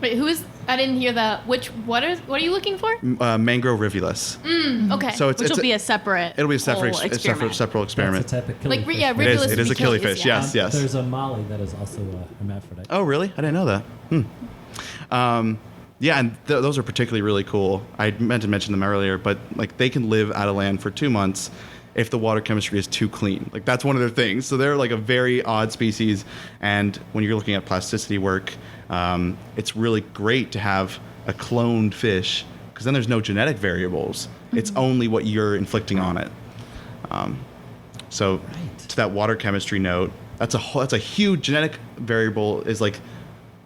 Wait, who is? I didn't hear that. What are you looking for? Mangrove rivulus. Okay. So Which will be a separate. it'll be a separate whole experiment. separate experiment. That's a type of Like, killifish. yeah, It rivulus is. It is a would be killifish. yeah. Yes. Yes. There's a molly that is also a hermaphrodite. Oh, really? I didn't know that. Yeah, and those are particularly really cool. I meant to mention them earlier, but like they can live out of land for 2 months if the water chemistry is too clean. Like that's one of their things. So they're like a very odd species. And when you're looking at plasticity work, it's really great to have a cloned fish, because then there's no genetic variables. It's only what you're inflicting on it. So to that water chemistry note, that's a huge genetic variable, is like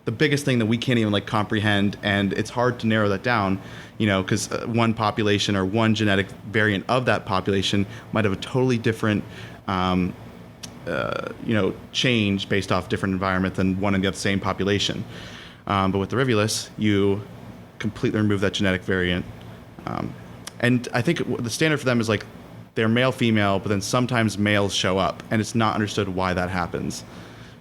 the biggest thing that we can't even like comprehend, and it's hard to narrow that down, because one population or one genetic variant of that population might have a totally different, change based off different environment than one in the same population. But with the rivulus, you completely remove that genetic variant, and I think the standard for them is like they're male female, but then sometimes males show up, and it's not understood why that happens.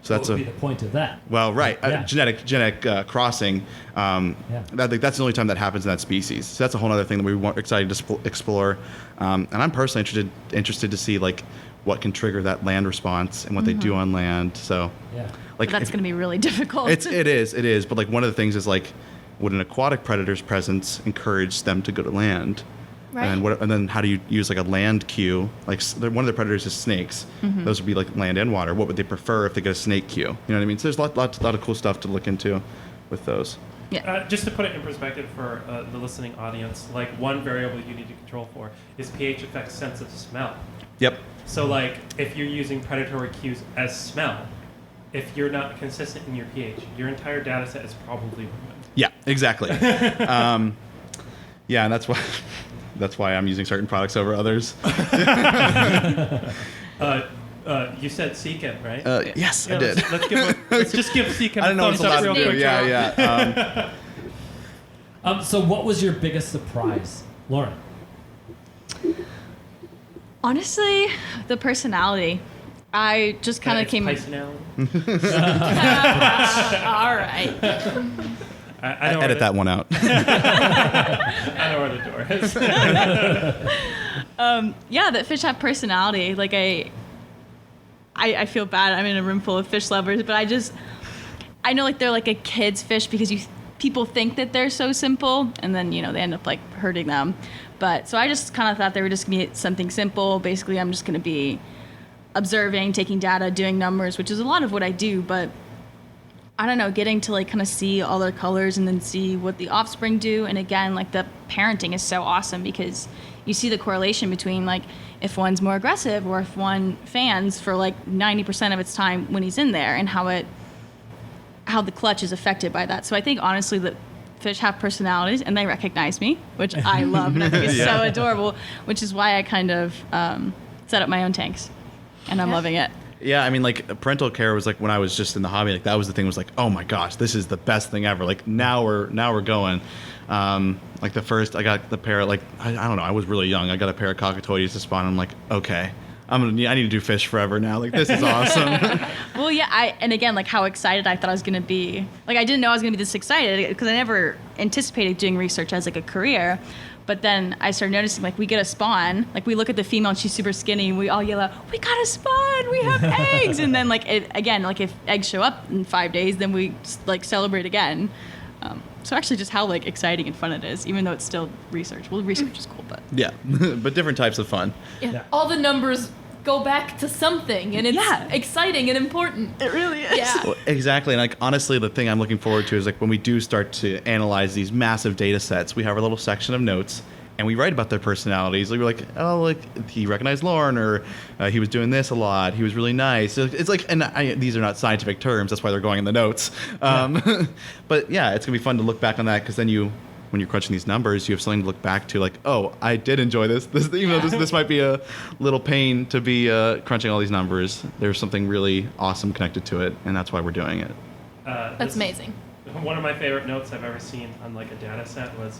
So What that's would be the point of that? well, right. Yeah. Genetic crossing. That's the only time that happens in that species. So that's a whole other thing that we want excited to explore. And I'm personally interested to see like what can trigger that land response and what they do on land. So Yeah. like But that's going to be really difficult. it is. But like one of the things is like, would an aquatic predator's presence encourage them to go to land? Right. And then how do you use like a land cue? Like one of the predators is snakes. Those would be like land and water. What would they prefer if they get a snake cue? You know what I mean? So there's a lot of cool stuff to look into with those. Yeah. Just to put it in perspective for the listening audience, like one variable you need to control for is pH affects sense of smell. Yep. So like if you're using predatory cues as smell, if you're not consistent in your pH, your entire data set is probably ruined. Yeah, exactly. Yeah, and that's why I'm using certain products over others. You said Seekin, right? Yes, Yeah, I did. Let's just give Seekin I a didn't know thumbs what's allowed up to real do. quick. Yeah. So what was your biggest surprise, Lauren? Honestly, the personality. I just kind of It's came. personality. All right. I know Edit that one out. I know where the door is. Yeah, that fish have personality. Like I feel bad. I'm in a room full of fish lovers, but I know like they're like a kid's fish because people think that they're so simple, and then they end up like hurting them. But so I just kind of thought they were just gonna be something simple. Basically, I'm just gonna be observing, taking data, doing numbers, which is a lot of what I do. But I don't know, getting to like kind of see all their colors and then see what the offspring do. And again, like the parenting is so awesome because you see the correlation between like if one's more aggressive or if one fans for like 90% of its time when he's in there, and how the clutch is affected by that. So I think honestly that fish have personalities and they recognize me, which I love, and I think it's so adorable, which is why I kind of set up my own tanks, and I'm loving it. Yeah, I mean, like parental care was like when I was just in the hobby, like that was the thing. Was like, oh my gosh, this is the best thing ever. Like now we're going. Like the first, I got the pair. Like I don't know, I was really young. I got a pair of cockatoides to spawn. I'm like, okay, I need to do fish forever now. Like, this is awesome. Well, yeah, and again, like how excited I thought I was going to be. Like, I didn't know I was going to be this excited because I never anticipated doing research as like a career. But then I started noticing, like, we get a spawn. Like, we look at the female and she's super skinny and we all yell out, we got a spawn, we have eggs. And then, like, again, like if eggs show up in 5 days, then we like celebrate again. So actually just how like exciting and fun it is, even though it's still research. Well, research is cool, but. Yeah, but different types of fun. Yeah. All the numbers go back to something, and it's exciting and important. It really is. Yeah. Well, exactly. And like, honestly, the thing I'm looking forward to is like when we do start to analyze these massive data sets, we have our little section of notes and we write about their personalities. Like, we're like, oh, like he recognized Lauren, or he was doing this a lot. He was really nice. It's like, and these are not scientific terms. That's why they're going in the notes. But yeah, it's gonna be fun to look back on that, because then when you're crunching these numbers, you have something to look back to, like, oh, I did enjoy this. Even though this might be a little pain to be crunching all these numbers, there's something really awesome connected to it, and that's why we're doing it. That's amazing. One of my favorite notes I've ever seen on like a data set was,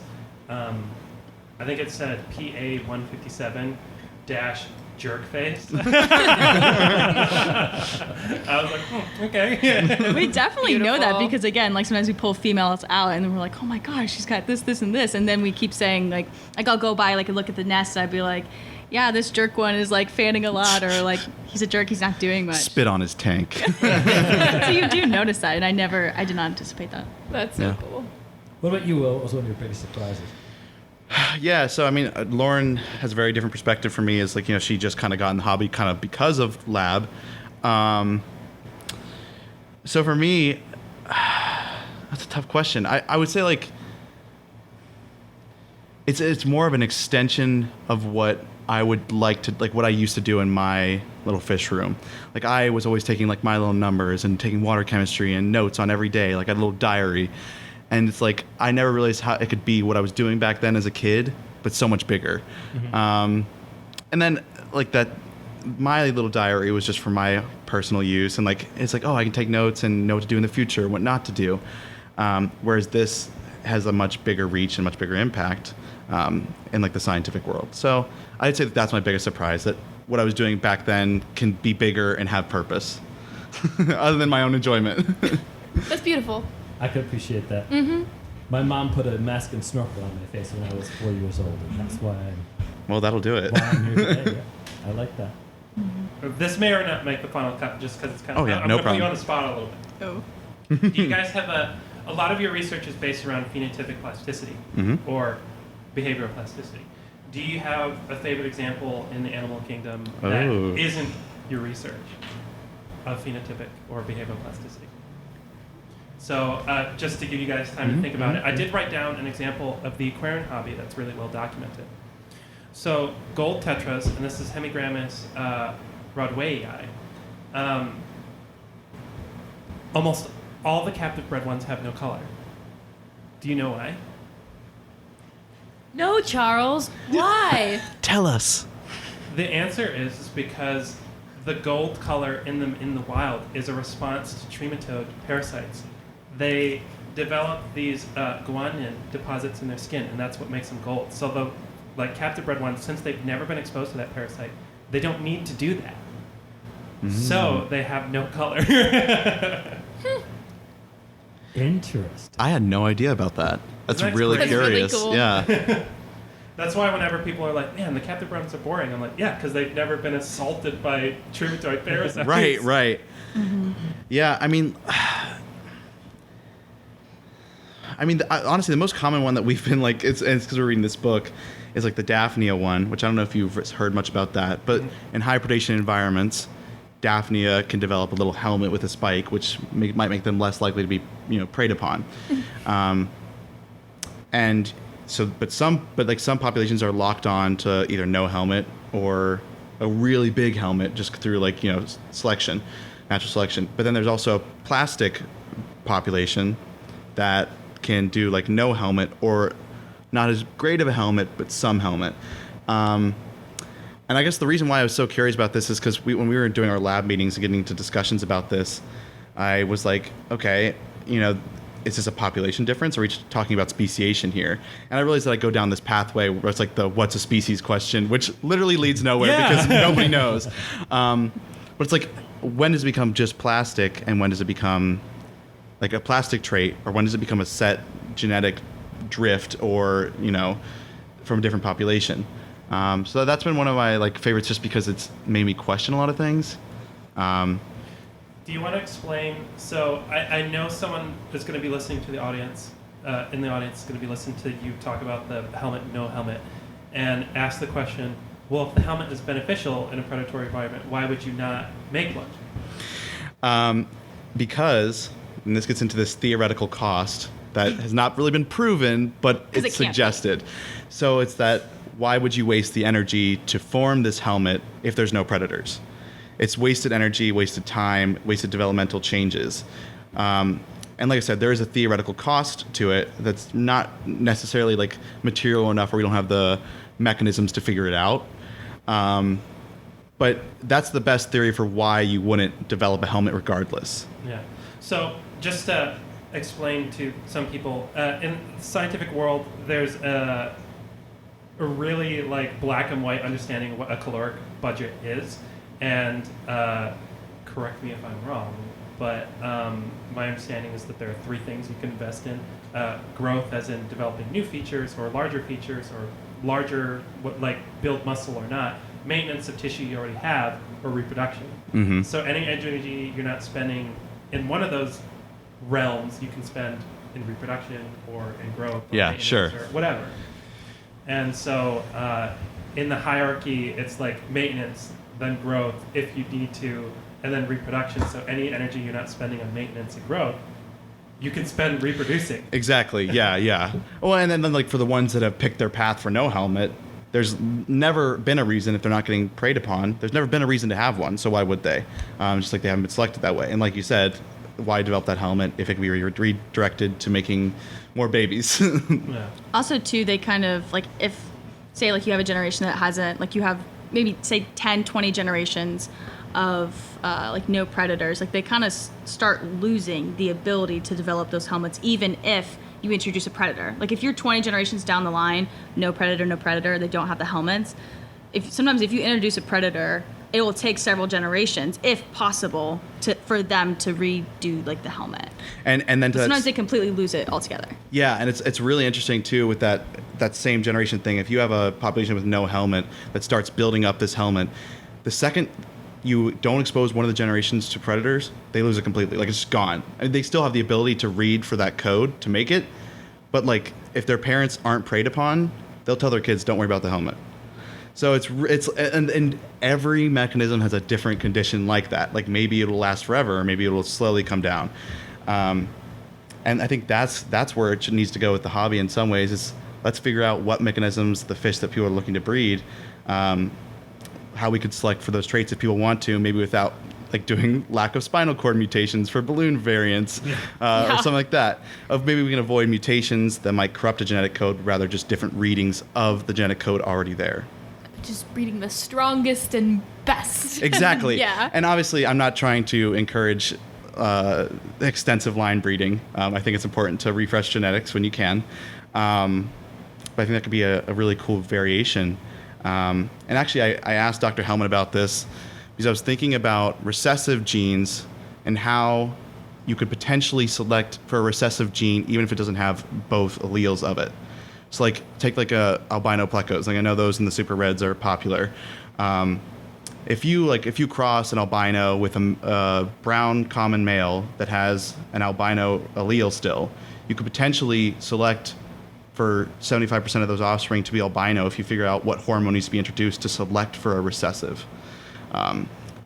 I think it said PA 157 dash jerk face. I was like, okay. We definitely know that, Beautiful. because again, like sometimes we pull females out and then we're like, oh my gosh, she's got this, this, and this, and then we keep saying like I'll go by like and look at the nest, and I'd be like, yeah, this jerk one is like fanning a lot, or like he's a jerk, he's not doing much. Spit on his tank. So you do notice that, and I did not anticipate that. That's so Yeah. cool. What about you, Will? What was one of your biggest surprises? Yeah, so I mean, Lauren has a very different perspective from me. Is like, she just kind of got in the hobby kind of because of lab. So for me, that's a tough question. I would say like it's more of an extension of what I would like to, like what I used to do in my little fish room. Like, I was always taking like my little numbers and taking water chemistry and notes on every day, like a little diary. And it's like, I never realized how it could be what I was doing back then as a kid, but so much bigger. Mm-hmm. And then like that, my little diary was just for my personal use. And like, it's like, oh, I can take notes and know what to do in the future, what not to do. Whereas this has a much bigger reach and much bigger impact in like the scientific world. So I'd say that that's my biggest surprise, that what I was doing back then can be bigger and have purpose other than my own enjoyment. That's beautiful. I could appreciate that. Mm-hmm. My mom put a mask and snorkel on my face when I was 4 years old, and that's why Well, that'll do it. I'm here today. Yeah. I like that. This may or not make the final cut, just because it's kind of. Oh, yeah, I'm no gonna put you problem. on the spot a little bit. Oh. Do you guys have a lot of your research is based around phenotypic plasticity Mhm. or behavioral plasticity? Do you have a favorite example in the animal kingdom that Oh. isn't your research of phenotypic or behavioral plasticity? So just to give you guys time to think about it, I did write down an example of the aquarium hobby that's really well documented. So gold tetras, and this is Hemigrammus rodweyi. Almost all the captive bred ones have no color. Do you know why? No, Charles. Why? Tell us. The answer is because the gold color in them in the wild is a response to trematode parasites. They develop these guanine deposits in their skin, and that's what makes them gold. So the captive bred ones, since they've never been exposed to that parasite, they don't need to do that. So they have no color. Interesting. I had no idea about that. That's Isn't that really crazy? That's really curious. cool. Yeah. That's why whenever people are like, man, the captive bred ones are boring, I'm like, yeah, because they've never been assaulted by trematode parasites. Right. Yeah, I mean, honestly, the most common one that we've been like, it's because we're reading this book, is like the Daphnia one, which I don't know if you've heard much about that, but in high predation environments, Daphnia can develop a little helmet with a spike, which might make them less likely to be, preyed upon. And so, but some populations are locked on to either no helmet or a really big helmet just through selection, natural selection. But then there's also a plastic population that can do like no helmet or not as great of a helmet, but some helmet. And I guess the reason why I was so curious about this is because when we were doing our lab meetings and getting into discussions about this, I was like, okay, is this a population difference, or are we talking about speciation here? And I realized that I go down this pathway where it's like the what's a species question, which literally leads nowhere because nobody knows. But it's like, when does it become just plastic, and when does it become like a plastic trait, or when does it become a set genetic drift, or, you know, from a different population? So that's been one of my like favorites, just because it's made me question a lot of things. Do you want to explain? So I know someone is going to be listening to the audience, in the audience is going to be listening to you talk about the helmet, no helmet, and ask the question, well, if the helmet is beneficial in a predatory environment, why would you not make one? Because, and this gets into this theoretical cost that has not really been proven, but it's suggested. So it's that, why would you waste the energy to form this helmet if there's no predators? It's wasted energy, wasted time, wasted developmental changes. And like I said, there is a theoretical cost to it that's not necessarily like material enough where we don't have the mechanisms to figure it out. But that's the best theory for why you wouldn't develop a helmet regardless. Yeah. So just to explain to some people, in the scientific world, there's a really like black and white understanding of what a caloric budget is. And correct me if I'm wrong, but my understanding is that there are 3 things you can invest in. Growth, as in developing new features or larger features, or larger, like build muscle or not. Maintenance of tissue you already have, or reproduction. Mm-hmm. So any energy you're not spending in one of those realms, you can spend in reproduction or in growth. Or yeah, sure. Or whatever. And so in the hierarchy, it's like maintenance, then growth if you need to, and then reproduction. So any energy you're not spending on maintenance and growth, you can spend reproducing. Exactly. Yeah. Well, and then like for the ones that have picked their path for no helmet, there's never been a reason, if they're not getting preyed upon, there's never been a reason to have one. So why would they? Just like they haven't been selected that way. And like you said, why develop that helmet if it can be redirected to making more babies? Yeah. Also, too, they kind of, like, if, say, like, you have a generation that hasn't, like, you have maybe, say, 10, 20 generations of, like, no predators, like, they kind of start losing the ability to develop those helmets, even if you introduce a predator. Like, if you're 20 generations down the line, no predator, they don't have the helmets, sometimes if you introduce a predator, it will take several generations, if possible, for them to redo like the helmet. And then sometimes they completely lose it altogether. Yeah, and it's really interesting too with that same generation thing. If you have a population with no helmet that starts building up this helmet, the second you don't expose one of the generations to predators, they lose it completely. Like, it's just gone. I mean, they still have the ability to read for that code to make it, but like if their parents aren't preyed upon, they'll tell their kids, don't worry about the helmet. So and every mechanism has a different condition like that. Like, maybe it'll last forever, or maybe it'll slowly come down. And I think that's where it needs to go with the hobby in some ways. Is let's figure out what mechanisms the fish that people are looking to breed, how we could select for those traits if people want to, maybe without like doing lack of spinal cord mutations for balloon variants, or something like that. Of maybe we can avoid mutations that might corrupt a genetic code, rather just different readings of the genetic code already there. Just breeding the strongest and best. Exactly. Yeah. And obviously, I'm not trying to encourage extensive line breeding. I think it's important to refresh genetics when you can. But I think that could be a really cool variation. And actually, I asked Dr. Hellman about this because I was thinking about recessive genes and how you could potentially select for a recessive gene even if it doesn't have both alleles of it. So like take like a albino plecos. Like, I know those in the super reds are popular. If you cross an albino with a brown common male that has an albino allele still, you could potentially select for 75% of those offspring to be albino if you figure out what hormone needs to be introduced to select for a recessive.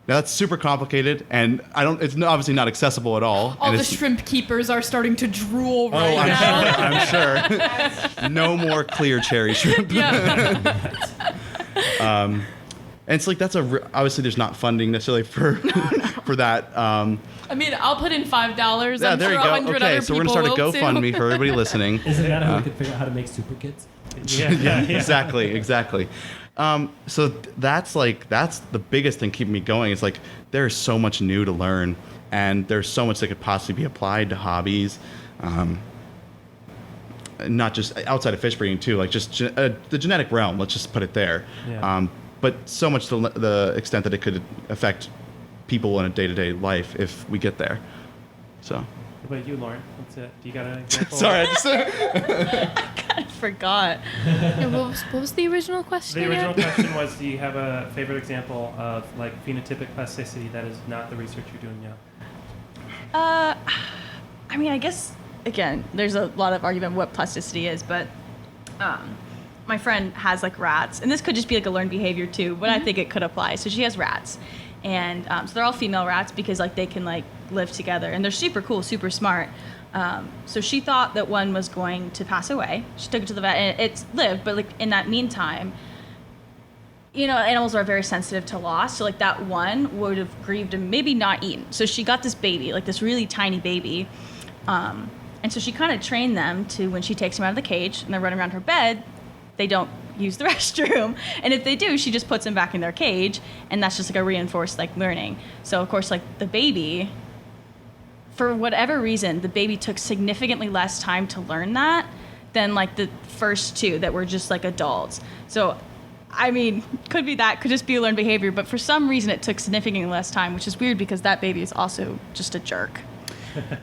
Now that's super complicated, and it's obviously not accessible at all. All the shrimp keepers are starting to drool right I'm now. sure. I'm sure. No more clear cherry shrimp. And it's like obviously there's not funding necessarily for that. I mean, I'll put in $5. Yeah, I'm there sure you go. 100 Okay, other so we're gonna people start a will, too. GoFundMe for everybody listening. Isn't that how we could figure out how to make super kids? Yeah. Exactly. So that's the biggest thing keeping me going. It's like there's so much new to learn, and there's so much that could possibly be applied to hobbies. not just outside of fish breeding too, like just the genetic realm. Let's just put it there. Yeah. But so much to the extent that it could affect people in a day-to-day life if we get there. So. What about you, Lauren? What's it? Do you got an example? Sorry, I just. I forgot. Yeah, what was the original question? The original again? question was, do you have a favorite example of like phenotypic plasticity that is not the research you're doing now? I mean, I guess, again, there's a lot of argument what plasticity is, but my friend has like rats, and this could just be like a learned behavior too, but I think it could apply. So she has rats, and so they're all female rats because like they can like live together, and they're super cool, super smart. So she thought that one was going to pass away. She took it to the vet, and it's lived, but like in that meantime, you know, animals are very sensitive to loss. So like that one would have grieved and maybe not eaten. So she got this baby, like this really tiny baby. And so she kind of trained them to, when she takes them out of the cage and they're running around her bed, they don't use the restroom. And if they do, she just puts them back in their cage. And that's just like a reinforced like learning. So of course, like the baby, for whatever reason, the baby took significantly less time to learn that than like the first two that were just like adults. So I mean, could be that, could just be a learned behavior, but for some reason it took significantly less time, which is weird because that baby is also just a jerk.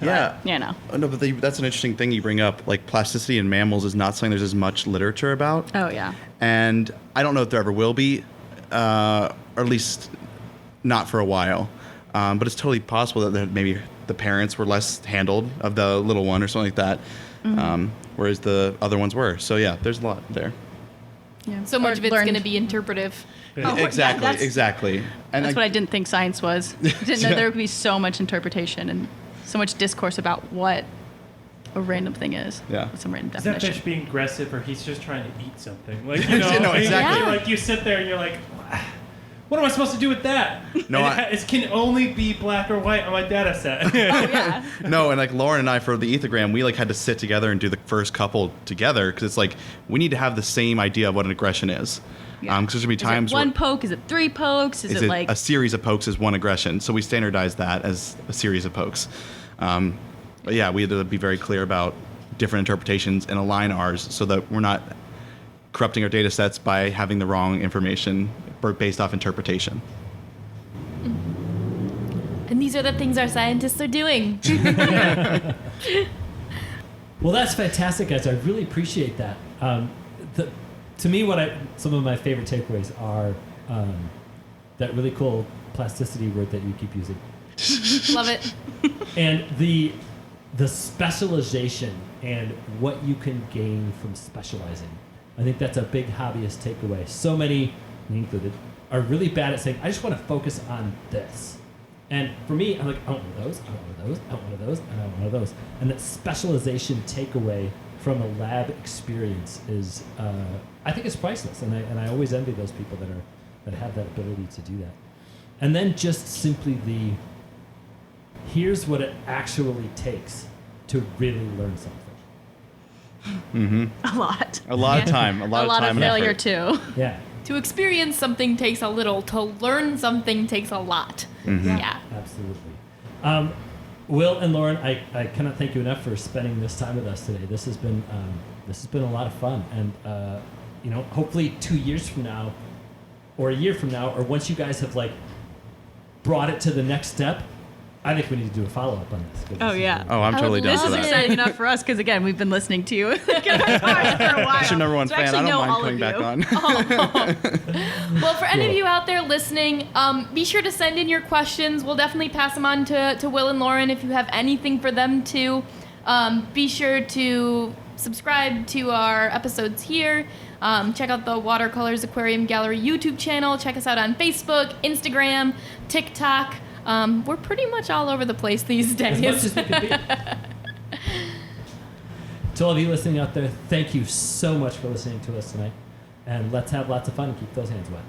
Yeah. You know. No, but that's an interesting thing you bring up. Like plasticity in mammals is not something there's as much literature about. Oh, yeah. And I don't know if there ever will be, or at least not for a while. But it's totally possible that maybe the parents were less handled of the little one or something like that, whereas the other ones were. So yeah, there's a lot there. Yeah. So much Or of it's learned- going to be interpretive. Oh, exactly, yeah, that's- exactly. And That's what I didn't think science was. I didn't know there would be so much interpretation and so much discourse about what a random thing is. Yeah. Some random Is that definition. fish being aggressive, or he's just trying to eat something? Like, you know, No, exactly. Yeah. Like you sit there and you're like, what am I supposed to do with that? No, And it can only be black or white on my data set. Oh, yeah. No, and like Lauren and I for the ethogram, we like had to sit together and do the first couple together because it's like we need to have the same idea of what an aggression is. Yeah. Because there's gonna be Is it times one where poke? Is it three pokes? Is it like a series of pokes is one aggression. So we standardized that as a series of pokes. But yeah, we had to be very clear about different interpretations and align ours so that we're not corrupting our data sets by having the wrong information based off interpretation. And these are the things our scientists are doing. Well, that's fantastic, guys. I really appreciate that. To me, some of my favorite takeaways are that really cool plasticity word that you keep using, Love it. and the specialization and what you can gain from specializing. I think that's a big hobbyist takeaway. So many, me included, are really bad at saying, I just want to focus on this. And for me, I'm like, I want one of those, I want one of those, I want one of those, and I want one of those. And that specialization takeaway from a lab experience is, I think it's priceless. And I always envy those people that have that ability to do that. And then just simply here's what it actually takes to really learn something. a lot? A lot of time, a lot of time and failure effort. too. Yeah. To experience something takes a little. To learn something takes a lot. Yeah. Absolutely. Will and Lauren, I cannot thank you enough for spending this time with us today. This has been a lot of fun, and hopefully 2 years from now, or a year from now, or once you guys have like brought it to the next step, I think we need to do a follow-up on this. 'Cause Oh, this is yeah. really- Oh, I'm I totally would down This for is love that. exciting enough for us because, again, we've been listening to you for a while. She's your number one So fan. I actually know don't all mind of coming back you. on. Well, for any of Cool. you out there listening, be sure to send in your questions. We'll definitely pass them on to Will and Lauren if you have anything for them to. Be sure to subscribe to our episodes here. Check out the Watercolors Aquarium Gallery YouTube channel. Check us out on Facebook, Instagram, TikTok. We're pretty much all over the place these days. As much as we could be. To all of you listening out there, thank you so much for listening to us tonight. And let's have lots of fun and keep those hands wet.